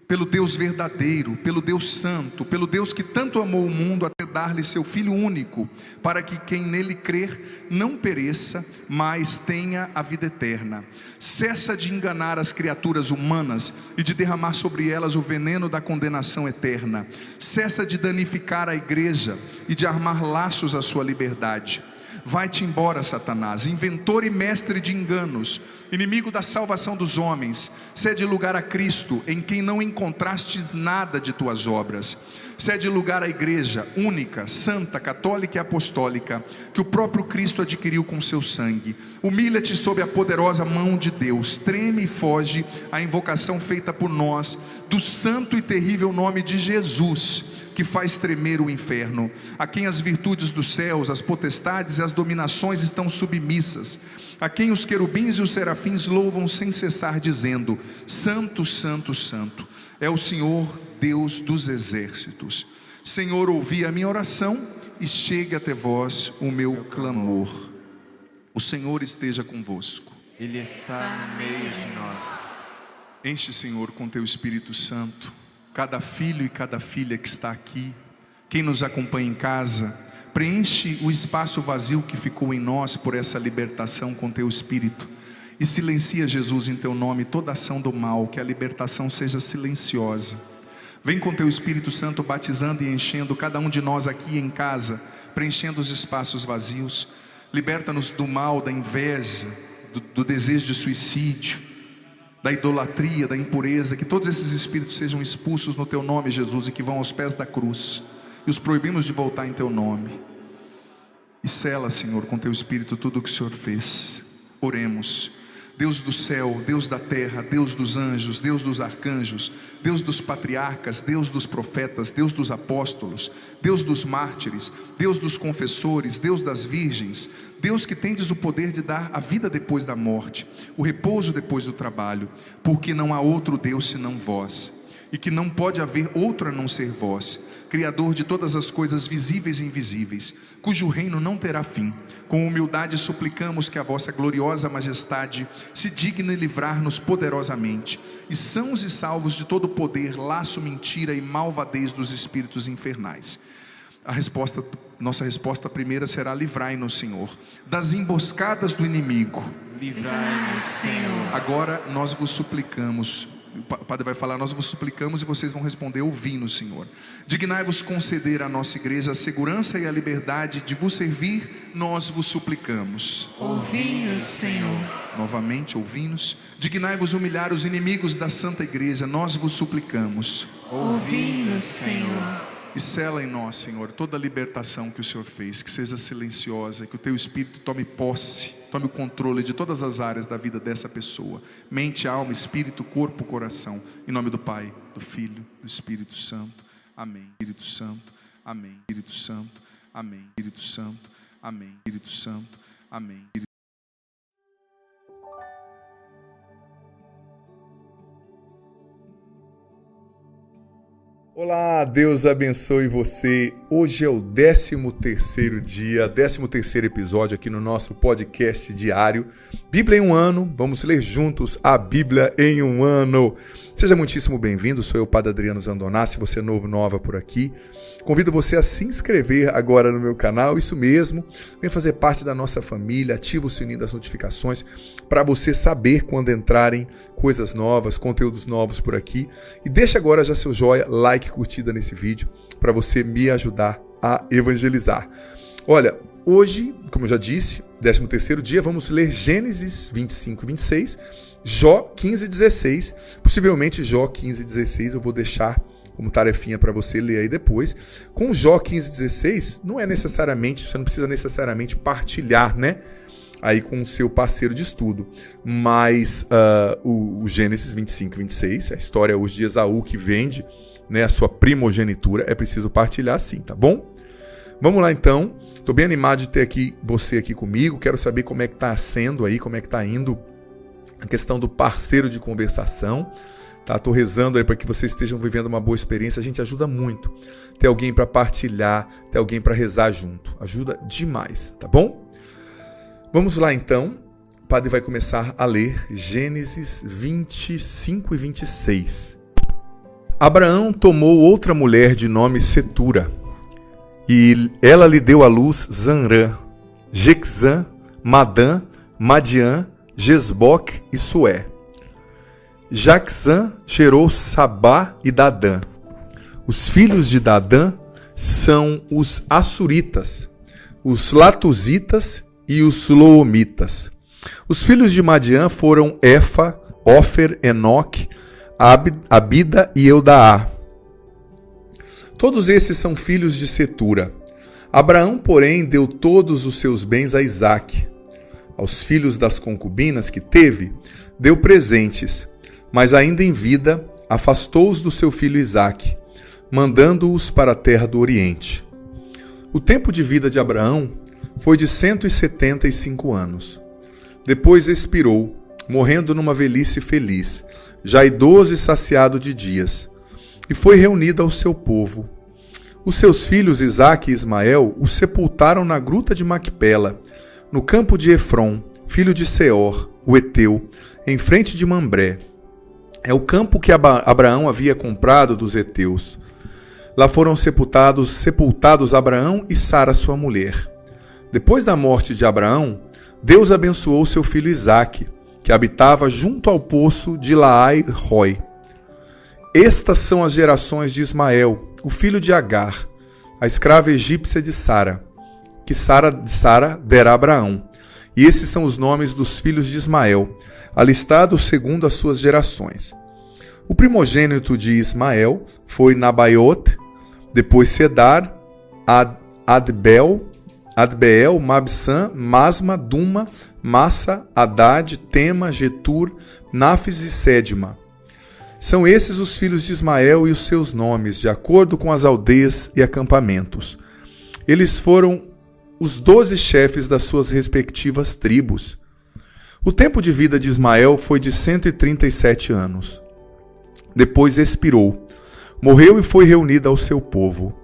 pelo Deus verdadeiro, pelo Deus santo, pelo Deus que tanto amou o mundo até dar-lhe seu Filho único, para que quem nele crer não pereça, mas tenha a vida eterna. Cessa de enganar as criaturas humanas e de derramar sobre elas o veneno da condenação eterna. Cessa de danificar a igreja e de armar laços à sua liberdade. Vai-te embora, Satanás, inventor e mestre de enganos, inimigo da salvação dos homens. Cede lugar a Cristo, em quem não encontrastes nada de tuas obras. Cede lugar à igreja única, santa, católica e apostólica, que o próprio Cristo adquiriu com seu sangue. Humilha-te sob a poderosa mão de Deus, treme e foge à invocação feita por nós, do santo e terrível nome de Jesus, que faz tremer o inferno, a quem as virtudes dos céus, as potestades e as dominações estão submissas, a quem os querubins e os serafins louvam sem cessar, dizendo: Santo, Santo, Santo, é o Senhor Deus dos exércitos. Senhor, ouvi a minha oração e chegue até vós o meu clamor. O Senhor esteja convosco. Ele está no meio de nós. Enche, Senhor, com teu Espírito Santo cada filho e cada filha que está aqui, quem nos acompanha em casa. Preenche o espaço vazio que ficou em nós por essa libertação com teu Espírito, e silencia, Jesus, em teu nome toda ação do mal, que a libertação seja silenciosa. Vem com teu Espírito Santo batizando e enchendo cada um de nós aqui em casa, preenchendo os espaços vazios. Liberta-nos do mal, da inveja, do desejo de suicídio, da idolatria, da impureza. Que todos esses espíritos sejam expulsos no teu nome, Jesus, e que vão aos pés da cruz, e os proibimos de voltar em teu nome. E sela, Senhor, com teu Espírito tudo o que o Senhor fez. Oremos. Deus do céu, Deus da terra, Deus dos anjos, Deus dos arcanjos, Deus dos patriarcas, Deus dos profetas, Deus dos apóstolos, Deus dos mártires, Deus dos confessores, Deus das virgens, Deus que tendes o poder de dar a vida depois da morte, o repouso depois do trabalho, porque não há outro Deus senão vós, e que não pode haver outro a não ser vós, Criador de todas as coisas visíveis e invisíveis, cujo reino não terá fim. Com humildade suplicamos que a vossa gloriosa majestade se digne livrar-nos poderosamente, e sãos e salvos de todo poder, laço, mentira e malvadez dos espíritos infernais. Nossa resposta primeira será: livrai-nos, Senhor, das emboscadas do inimigo. Livrai-nos, Senhor. Agora nós vos suplicamos. O padre vai falar: nós vos suplicamos, e vocês vão responder: ouvi-nos, Senhor. Dignai-vos conceder à nossa igreja a segurança e a liberdade de vos servir, nós vos suplicamos. Ouvi-nos, Senhor. Novamente, ouvi-nos. Dignai-vos humilhar os inimigos da Santa Igreja, nós vos suplicamos. Ouvi-nos, Senhor. E sela em nós, Senhor, toda a libertação que o Senhor fez, que seja silenciosa, que o teu Espírito tome posse, tome o controle de todas as áreas da vida dessa pessoa, mente, alma, espírito, corpo, coração, em nome do Pai, do Filho, do Espírito Santo, amém. Espírito Santo, amém. Espírito Santo, amém. Espírito Santo, amém. Espírito Santo, amém. Olá, Deus abençoe você. Hoje é o 13º dia, 13º episódio aqui no nosso podcast diário Bíblia em um Ano. Vamos ler juntos a Bíblia em um ano. Seja muitíssimo bem-vindo, sou eu, Padre Adriano Zandonassi. Se você é novo, nova por aqui, convido você a se inscrever agora no meu canal, isso mesmo, vem fazer parte da nossa família, ativa o sininho das notificações para você saber quando entrarem coisas novas, conteúdos novos por aqui, e deixa agora já seu joinha, like, curtida nesse vídeo, para você me ajudar a evangelizar. Olha, hoje, como eu já disse, 13º dia, vamos ler Gênesis 25 e 26, Jó 15 e 16, possivelmente Jó 15 e 16 eu vou deixar como tarefinha para você ler aí depois. Com Jó 15 e 16, não é necessariamente, você não precisa necessariamente partilhar, né, aí com o seu parceiro de estudo, mas o Gênesis 25 e 26, a história hoje de Esaú que vende, né, a sua primogenitura, é preciso partilhar sim, tá bom? Vamos lá então, estou bem animado de ter você aqui comigo, quero saber como é que está sendo aí, como é que está indo a questão do parceiro de conversação. Tá? Tô rezando aí para que vocês estejam vivendo uma boa experiência. A gente ajuda muito. Ter alguém para partilhar, ter alguém para rezar junto. Ajuda demais, tá bom? Vamos lá então. O padre vai começar a ler Gênesis 25 e 26. Abraão tomou outra mulher de nome Setura, e ela lhe deu à luz Zanrã, Jequizã, Madã, Madiã, Jesboque e Sué. Jaquizã gerou Sabá e Dadã. Os filhos de Dadã são os Assuritas, os Latuzitas e os Loomitas. Os filhos de Madiã foram Efa, Ófer, Enoque, Abida e Eudaá. Todos esses são filhos de Setura. Abraão, porém, deu todos os seus bens a Isaque. Aos filhos das concubinas que teve, deu presentes, mas ainda em vida, afastou-os do seu filho Isaque, mandando-os para a terra do Oriente. O tempo de vida de Abraão foi de 175 anos. Depois expirou, morrendo numa velhice feliz, já idoso e saciado de dias, e foi reunido ao seu povo. Os seus filhos Isaque e Ismael o sepultaram na gruta de Macpela, no campo de Efron, filho de Seor, o Eteu, em frente de Mambré. É o campo que Abraão havia comprado dos heteus. Lá foram sepultados Abraão e Sara, sua mulher. Depois da morte de Abraão, Deus abençoou seu filho Isaque, que habitava junto ao poço de Laai-Roi. Estas são as gerações de Ismael, o filho de Agar, a escrava egípcia de Sara, que Sara dera a Abraão. E esses são os nomes dos filhos de Ismael, alistados segundo as suas gerações. O primogênito de Ismael foi Nabaiot, depois Cedar, Adbeel, Mabsã, Masma, Duma, Massa, Haddad, Tema, Getur, Náfis e Sédima. São esses os filhos de Ismael e os seus nomes, de acordo com as aldeias e acampamentos. Eles foram os 12 chefes das suas respectivas tribos. O tempo de vida de Ismael foi de 137 anos. Depois expirou, morreu e foi reunido ao seu povo.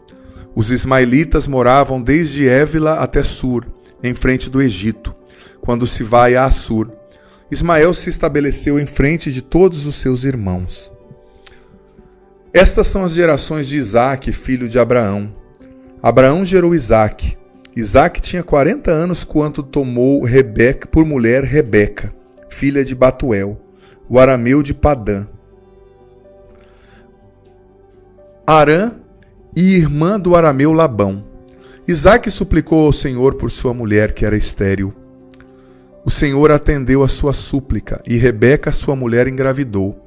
Os ismaelitas moravam desde Évila até Sur, em frente do Egito, quando se vai a Assur. Ismael se estabeleceu em frente de todos os seus irmãos. Estas são as gerações de Isaque, filho de Abraão. Abraão gerou Isaque. Isaque tinha 40 anos quando tomou Rebeca por mulher Rebeca, filha de Batuel, o arameu de Padã. Arã e irmã do arameu Labão. Isaque suplicou ao Senhor por sua mulher, que era estéril. O Senhor atendeu a sua súplica, e Rebeca, sua mulher, engravidou.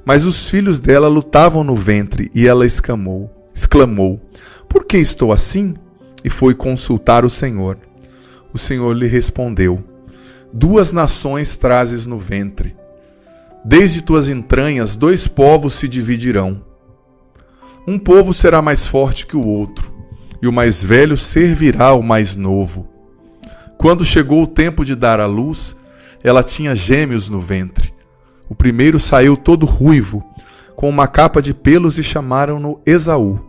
Mas os filhos dela lutavam no ventre, e ela exclamou, por que estou assim? E foi consultar o Senhor. O Senhor lhe respondeu, 2 nações trazes no ventre. Desde tuas entranhas 2 povos se dividirão. Um povo será mais forte que o outro, e o mais velho servirá ao mais novo. Quando chegou o tempo de dar à luz, ela tinha gêmeos no ventre. O primeiro saiu todo ruivo, com uma capa de pelos, e chamaram-no Esaú.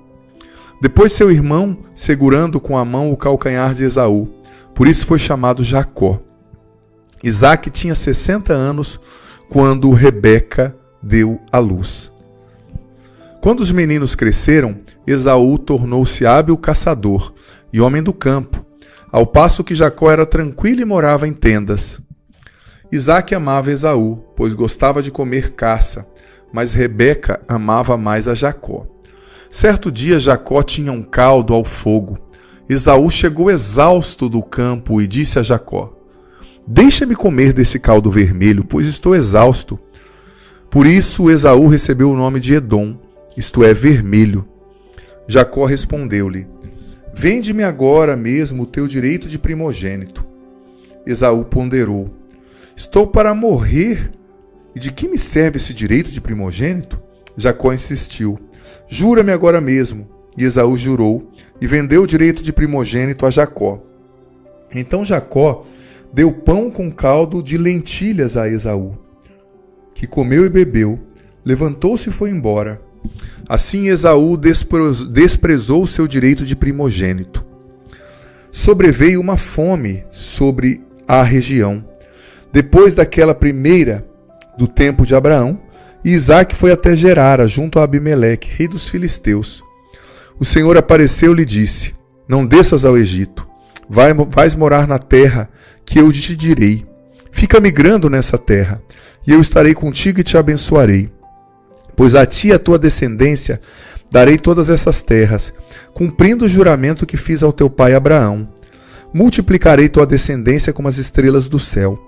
Depois seu irmão, segurando com a mão o calcanhar de Esaú. Por isso foi chamado Jacó. Isaque tinha 60 anos quando Rebeca deu à luz. Quando os meninos cresceram, Esaú tornou-se hábil caçador e homem do campo, ao passo que Jacó era tranquilo e morava em tendas. Isaque amava Esaú, pois gostava de comer caça, mas Rebeca amava mais a Jacó. Certo dia Jacó tinha um caldo ao fogo. Esaú chegou exausto do campo e disse a Jacó, deixa-me comer desse caldo vermelho, pois estou exausto. Por isso Esaú recebeu o nome de Edom, isto é, vermelho. Jacó respondeu-lhe, vende-me agora mesmo o teu direito de primogênito. Esaú ponderou, estou para morrer, e de que me serve esse direito de primogênito? Jacó insistiu, jura-me agora mesmo. E Esaú jurou, e vendeu o direito de primogênito a Jacó. Então Jacó deu pão com caldo de lentilhas a Esaú, que comeu e bebeu, levantou-se e foi embora. Assim Esaú desprezou o seu direito de primogênito. Sobreveio uma fome sobre a região, depois daquela primeira do tempo de Abraão, e Isaque foi até Gerara, junto a Abimeleque, rei dos filisteus. O Senhor apareceu-lhe e disse: Não desças ao Egito, vais morar na terra que eu te direi. Fica migrando nessa terra, e eu estarei contigo e te abençoarei. Pois a ti e a tua descendência darei todas essas terras, cumprindo o juramento que fiz ao teu pai Abraão. Multiplicarei tua descendência como as estrelas do céu.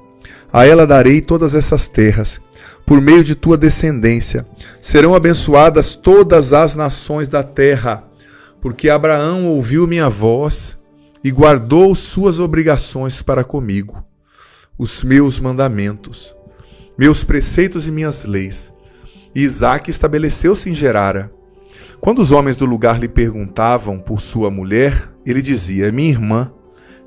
A ela darei todas essas terras. Por meio de tua descendência serão abençoadas todas as nações da terra, porque Abraão ouviu minha voz e guardou suas obrigações para comigo, os meus mandamentos, meus preceitos e minhas leis. E Isaque estabeleceu-se em Gerara. Quando os homens do lugar lhe perguntavam por sua mulher, ele dizia: minha irmã.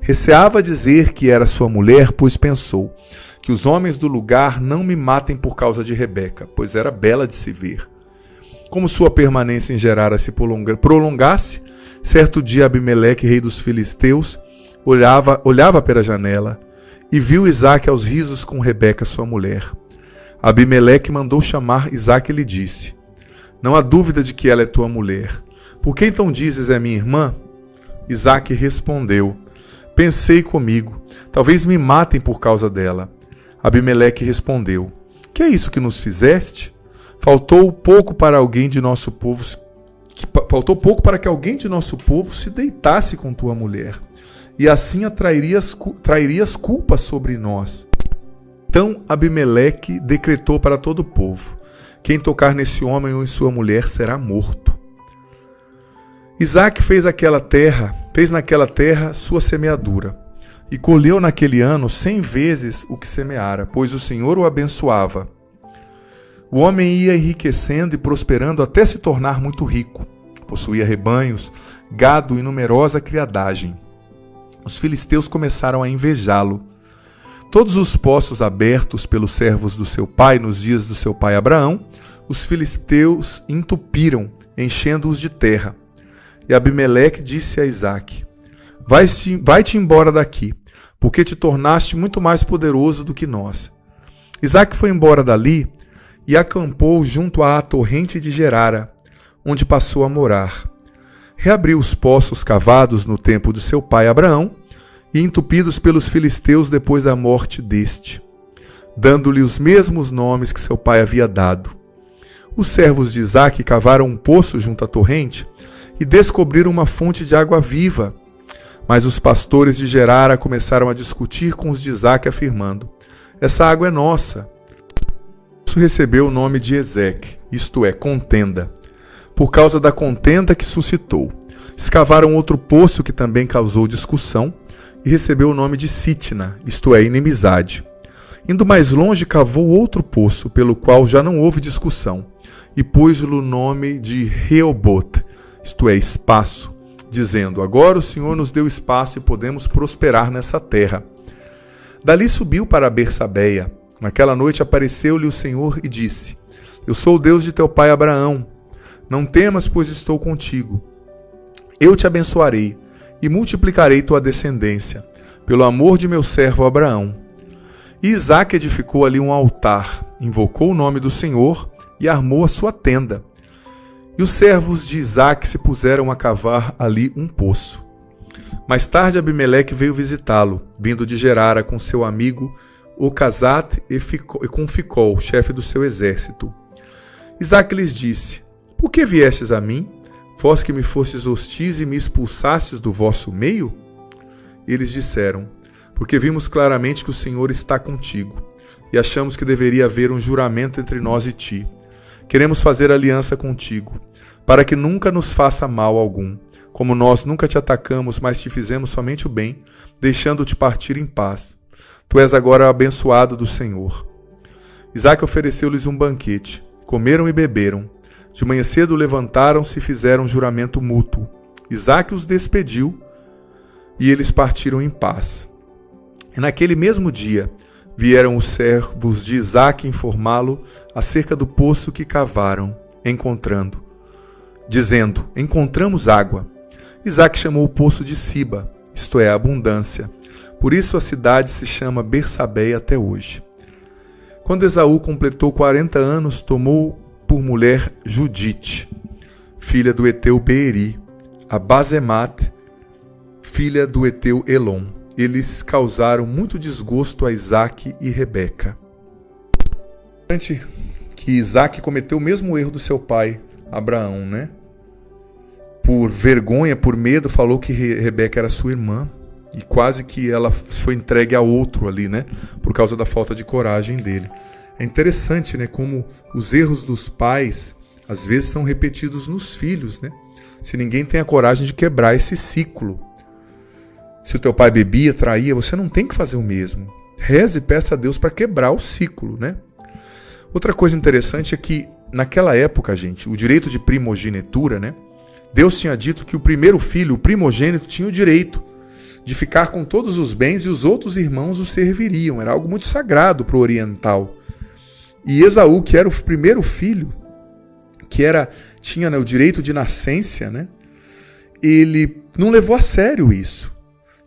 Receava dizer que era sua mulher, pois pensou: que os homens do lugar não me matem por causa de Rebeca, pois era bela de se ver. Como sua permanência em Gerara se prolongasse, certo dia Abimeleque, rei dos filisteus, olhava pela janela e viu Isaque aos risos com Rebeca, sua mulher. Abimeleque mandou chamar Isaque e lhe disse: Não há dúvida de que ela é tua mulher. Por que então dizes é minha irmã? Isaque respondeu: Pensei comigo, talvez me matem por causa dela. Abimeleque respondeu: Que é isso que nos fizeste? Faltou pouco para que alguém de nosso povo se deitasse com tua mulher, e assim trairias culpa sobre nós. Então Abimeleque decretou para todo o povo: quem tocar nesse homem ou em sua mulher será morto. Isaque fez naquela terra sua semeadura, e colheu naquele ano 100 vezes o que semeara, pois o Senhor o abençoava. O homem ia enriquecendo e prosperando até se tornar muito rico. Possuía rebanhos, gado e numerosa criadagem. Os filisteus começaram a invejá-lo. Todos os poços abertos pelos servos do seu pai nos dias do seu pai Abraão, os filisteus entupiram, enchendo-os de terra. E Abimeleque disse a Isaque: Vai-te embora daqui, porque te tornaste muito mais poderoso do que nós. Isaque foi embora dali e acampou junto à torrente de Gerara, onde passou a morar. Reabriu os poços cavados no tempo de seu pai Abraão e entupidos pelos filisteus depois da morte deste, dando-lhe os mesmos nomes que seu pai havia dado. Os servos de Isaque cavaram um poço junto à torrente e descobriram uma fonte de água viva. Mas os pastores de Gerara começaram a discutir com os de Isaque, afirmando: Essa água é nossa. Isso recebeu o nome de Ezeque, isto é, contenda, por causa da contenda que suscitou. Escavaram outro poço que também causou discussão e recebeu o nome de Sitna, isto é, inimizade. Indo mais longe, cavou outro poço, pelo qual já não houve discussão, e pôs-lhe o nome de Reobote, isto é, espaço, dizendo: Agora o Senhor nos deu espaço e podemos prosperar nessa terra. Dali subiu para Bersabeia. Naquela noite apareceu-lhe o Senhor e disse: Eu sou o Deus de teu pai Abraão. Não temas, pois estou contigo. Eu te abençoarei e multiplicarei tua descendência, pelo amor de meu servo Abraão. E Isaque edificou ali um altar, invocou o nome do Senhor e armou a sua tenda. E os servos de Isaque se puseram a cavar ali um poço. Mais tarde Abimeleque veio visitá-lo, vindo de Gerara com seu amigo Ocasate e com Ficol, chefe do seu exército. Isaque lhes disse: Por que viestes a mim, vós que me fostes hostis e me expulsastes do vosso meio? Eles disseram: Porque vimos claramente que o Senhor está contigo, e achamos que deveria haver um juramento entre nós e ti. Queremos fazer aliança contigo, para que nunca nos faça mal algum, como nós nunca te atacamos, mas te fizemos somente o bem, deixando-te partir em paz. Tu és agora abençoado do Senhor. Isaque ofereceu-lhes um banquete. Comeram e beberam. De manhã cedo levantaram-se e fizeram um juramento mútuo. Isaque os despediu e eles partiram em paz. E naquele mesmo dia, vieram os servos de Isaque informá-lo acerca do poço que cavaram, dizendo: encontramos água. Isaque chamou o poço de Siba, isto é, abundância. Por isso a cidade se chama Bersabeia até hoje. Quando Esaú completou 40 anos, tomou por mulher Judite, filha do heteu Beeri, a Basemate, filha do heteu Elon. Eles causaram muito desgosto a Isaque e Rebeca. Que Isaque cometeu o mesmo erro do seu pai, Abraão, né? Por vergonha, por medo, falou que Rebeca era sua irmã e quase que ela foi entregue a outro ali, né? Por causa da falta de coragem dele. É interessante, né? Como os erros dos pais às vezes são repetidos nos filhos, né? Se ninguém tem a coragem de quebrar esse ciclo. Se o teu pai bebia, traía, você não tem que fazer o mesmo. Reze e peça a Deus para quebrar o ciclo, né? Outra coisa interessante é que, naquela época, gente, o direito de primogenitura, né? Deus tinha dito que o primeiro filho, o primogênito, tinha o direito de ficar com todos os bens e os outros irmãos o serviriam. Era algo muito sagrado para o oriental. E Esaú, que era o primeiro filho, tinha, né, o direito de nascência, né? Ele não levou a sério isso.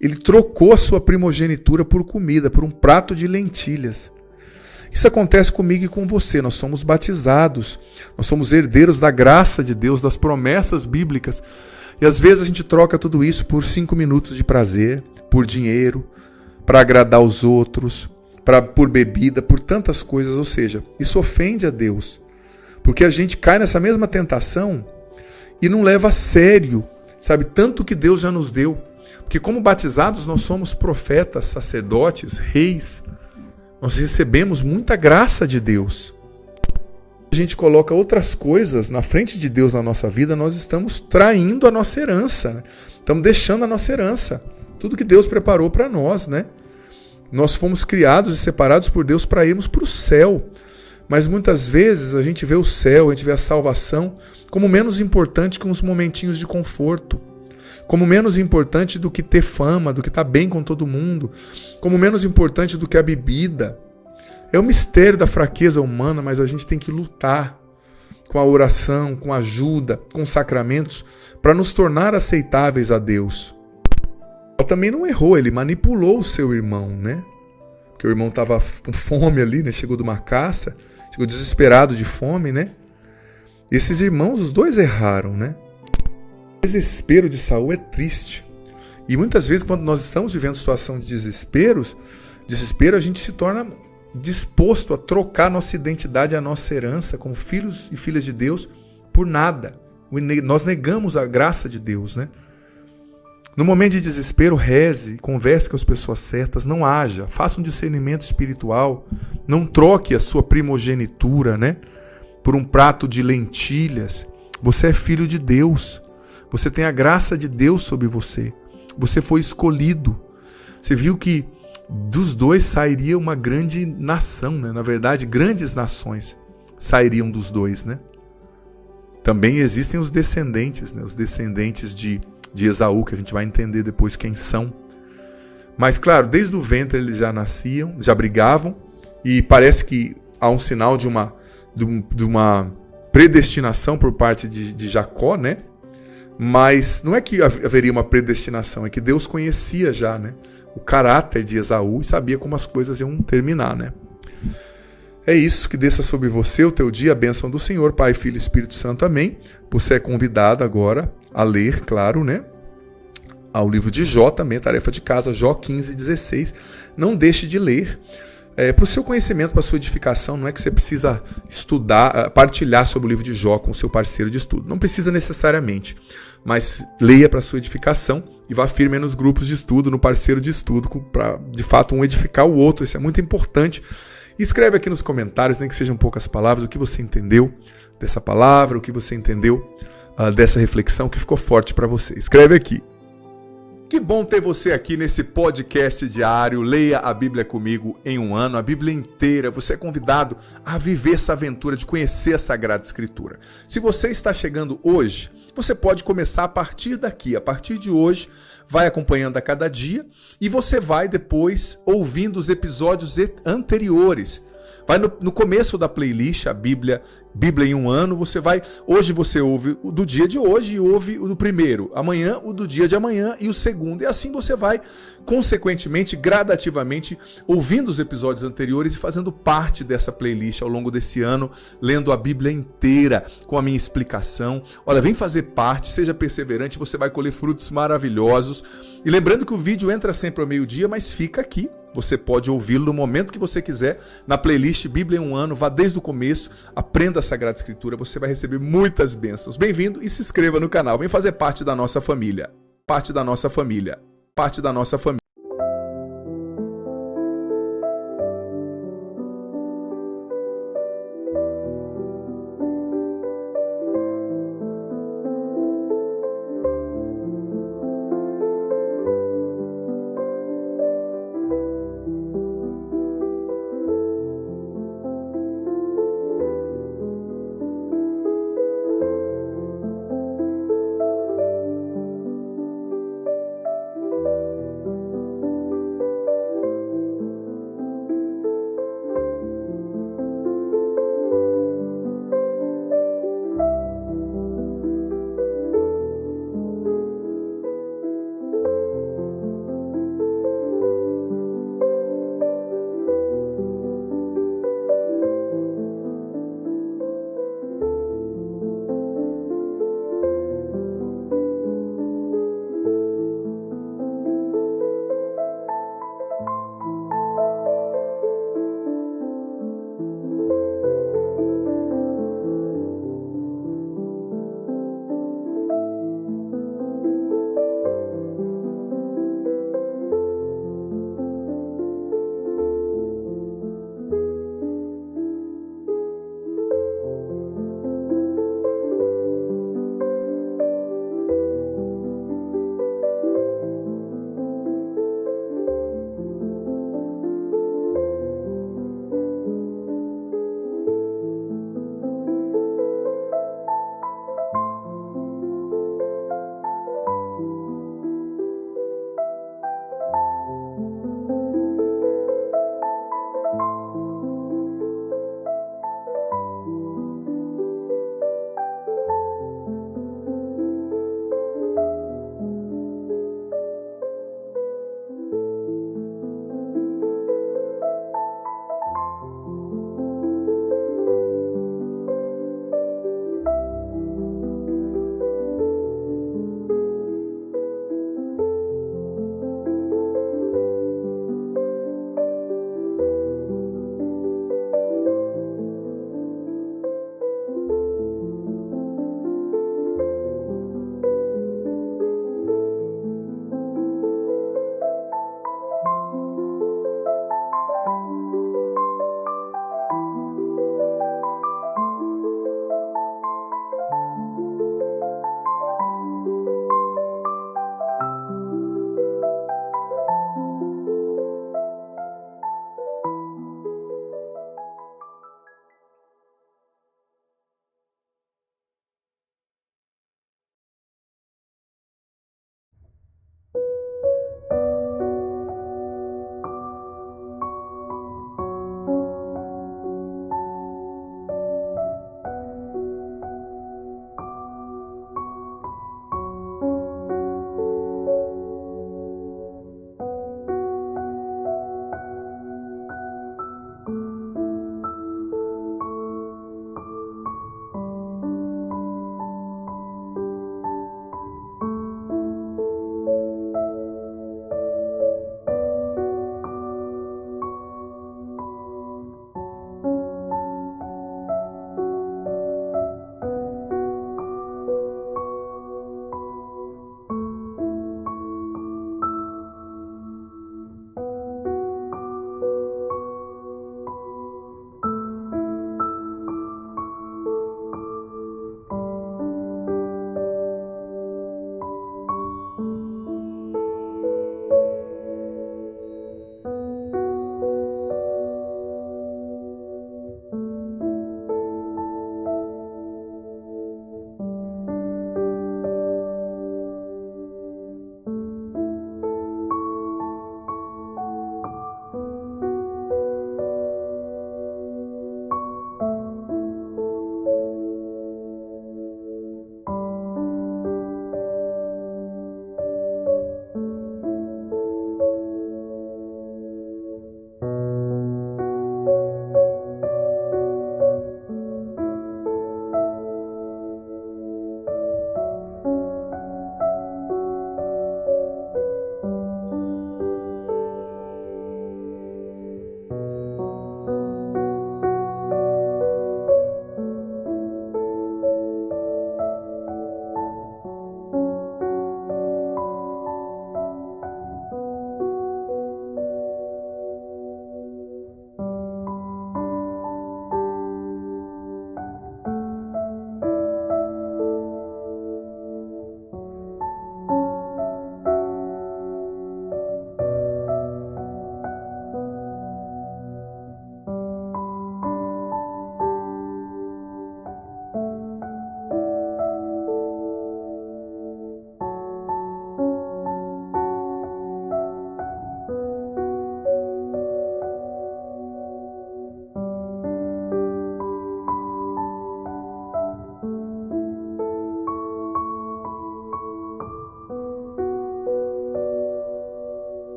Ele trocou a sua primogenitura por comida, por um prato de lentilhas. Isso acontece comigo e com você. Nós somos batizados, nós somos herdeiros da graça de Deus, das promessas bíblicas. E às vezes a gente troca tudo isso por 5 minutos de prazer, por dinheiro, para agradar os outros, por bebida, por tantas coisas. Ou seja, isso ofende a Deus. Porque a gente cai nessa mesma tentação e não leva a sério, sabe, tanto que Deus já nos deu. Porque como batizados nós somos profetas, sacerdotes, reis. Nós recebemos muita graça de Deus. A gente coloca outras coisas na frente de Deus na nossa vida, nós estamos traindo a nossa herança, né? Estamos deixando a nossa herança. Tudo que Deus preparou para nós, né? Nós fomos criados e separados por Deus para irmos para o céu. Mas muitas vezes a gente vê o céu, a gente vê a salvação como menos importante que uns momentinhos de conforto. Como menos importante do que ter fama, do que estar bem com todo mundo. Como menos importante do que a bebida. É o mistério da fraqueza humana, mas a gente tem que lutar com a oração, com a ajuda, com sacramentos, para nos tornar aceitáveis a Deus. Ele também não errou, ele manipulou o seu irmão, né? Porque o irmão estava com fome ali, né? Chegou de uma caça, chegou desesperado de fome, né? Esses irmãos, os dois erraram, né? O desespero de Saul é triste. E muitas vezes, quando nós estamos vivendo situação de desespero, a gente se torna disposto a trocar nossa identidade, a nossa herança como filhos e filhas de Deus por nada. Nós negamos a graça de Deus, né? No momento de desespero, reze, converse com as pessoas certas, não haja, faça um discernimento espiritual, não troque a sua primogenitura, né, por um prato de lentilhas. Você é filho de Deus. Você tem a graça de Deus sobre você. Você foi escolhido. Você viu que dos dois sairia uma grande nação, né? Na verdade, grandes nações sairiam dos dois, né? Também existem os descendentes, né? Os descendentes de Esaú, que a gente vai entender depois quem são. Mas, claro, desde o ventre eles já nasciam, já brigavam, e parece que há um sinal de uma predestinação por parte de Jacó, né? Mas não é que haveria uma predestinação, é que Deus conhecia já, né, o caráter de Esaú e sabia como as coisas iam terminar, né? É isso, que desça sobre você o teu dia, a bênção do Senhor, Pai, Filho e Espírito Santo, amém. Você é convidado agora a ler, claro, né, ao livro de Jó também, tarefa de casa, Jó 15:16. Não deixe de ler. Para o seu conhecimento, para a sua edificação, não é que você precisa estudar, partilhar sobre o livro de Jó com o seu parceiro de estudo. Não precisa necessariamente, mas leia para a sua edificação e vá firme nos grupos de estudo, no parceiro de estudo, para de fato um edificar o outro. Isso é muito importante. E escreve aqui nos comentários, nem que sejam poucas palavras, o que você entendeu dessa palavra, o que você entendeu dessa reflexão que ficou forte para você. Escreve aqui. Que bom ter você aqui nesse podcast diário. Leia a Bíblia comigo em um ano, a Bíblia inteira. Você é convidado a viver essa aventura de conhecer a Sagrada Escritura. Se você está chegando hoje, você pode começar a partir daqui. A partir de hoje, vai acompanhando a cada dia e você vai depois ouvindo os episódios anteriores. Vai no começo da playlist, a Bíblia em um ano, hoje você ouve o do dia de hoje e ouve o do primeiro, amanhã o do dia de amanhã e o segundo. E assim você vai, consequentemente, gradativamente, ouvindo os episódios anteriores e fazendo parte dessa playlist ao longo desse ano, lendo a Bíblia inteira com a minha explicação. Olha, vem fazer parte, seja perseverante, você vai colher frutos maravilhosos. E lembrando que o vídeo entra sempre ao meio-dia, mas fica aqui. Você pode ouvi-lo no momento que você quiser, na playlist Bíblia em um ano, vá desde o começo, aprenda a Sagrada Escritura, você vai receber muitas bênçãos. Bem-vindo e se inscreva no canal, vem fazer parte da nossa família. Parte da nossa família.